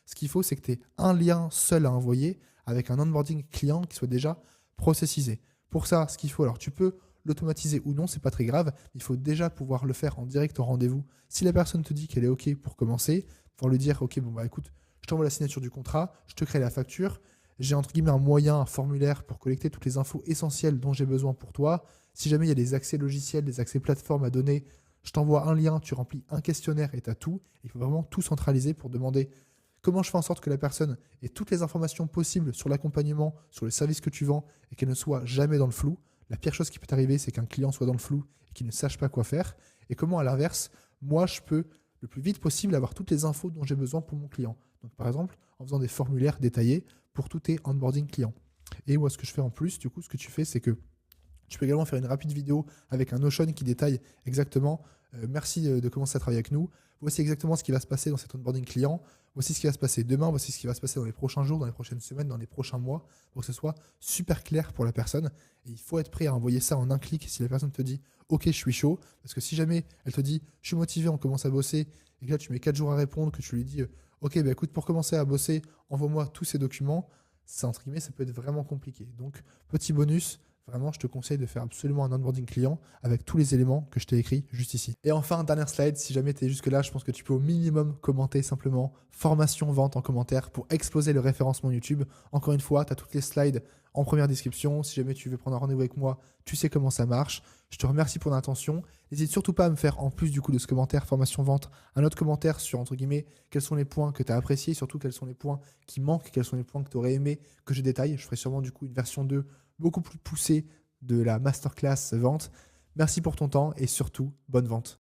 Ce qu'il faut, c'est que tu aies un lien seul à envoyer avec un onboarding client qui soit déjà processisé. Pour ça, ce qu'il faut, alors tu peux l'automatiser ou non, c'est pas très grave. Il faut déjà pouvoir le faire en direct au rendez-vous. Si la personne te dit qu'elle est OK pour commencer, pour lui dire OK, bon bah écoute, je t'envoie la signature du contrat, je te crée la facture, j'ai entre guillemets un moyen, un formulaire pour collecter toutes les infos essentielles dont j'ai besoin pour toi. Si jamais il y a des accès logiciels, des accès plateformes à donner, je t'envoie un lien, tu remplis un questionnaire et tu as tout. Il faut vraiment tout centraliser pour demander comment je fais en sorte que la personne ait toutes les informations possibles sur l'accompagnement, sur le service que tu vends et qu'elle ne soit jamais dans le flou. La pire chose qui peut arriver, c'est qu'un client soit dans le flou et qu'il ne sache pas quoi faire. Et comment, à l'inverse, moi, je peux le plus vite possible avoir toutes les infos dont j'ai besoin pour mon client. Donc, par exemple, en faisant des formulaires détaillés pour tous tes onboarding clients. Et moi, ce que je fais en plus, du coup, ce que tu fais, c'est que tu peux également faire une rapide vidéo avec un Notion qui détaille exactement merci de commencer à travailler avec nous. Voici exactement ce qui va se passer dans cet onboarding client. Voici ce qui va se passer demain. Voici ce qui va se passer dans les prochains jours, dans les prochaines semaines, dans les prochains mois, pour que ce soit super clair pour la personne. Et il faut être prêt à envoyer ça en un clic si la personne te dit OK, je suis chaud. Parce que si jamais elle te dit je suis motivé, on commence à bosser, et que là tu mets 4 jours à répondre, que tu lui dis OK, bah écoute, pour commencer à bosser, envoie-moi tous ces documents, ça, entre guillemets, ça peut être vraiment compliqué. Donc, petit bonus. Vraiment, je te conseille de faire absolument un onboarding client avec tous les éléments que je t'ai écrits juste ici. Et enfin, dernière slide, si jamais tu es jusque-là, je pense que tu peux au minimum commenter simplement formation vente en commentaire pour exploser le référencement YouTube. Encore une fois, tu as toutes les slides en première description. Si jamais tu veux prendre un rendez-vous avec moi, tu sais comment ça marche. Je te remercie pour l'attention. N'hésite surtout pas à me faire, en plus du coup de ce commentaire formation vente, un autre commentaire sur, entre guillemets, quels sont les points que tu as appréciés, surtout quels sont les points qui manquent, quels sont les points que tu aurais aimé que je détaille. Je ferai sûrement du coup une version 2 beaucoup plus poussée de la masterclass vente. Merci pour ton temps et surtout, bonne vente.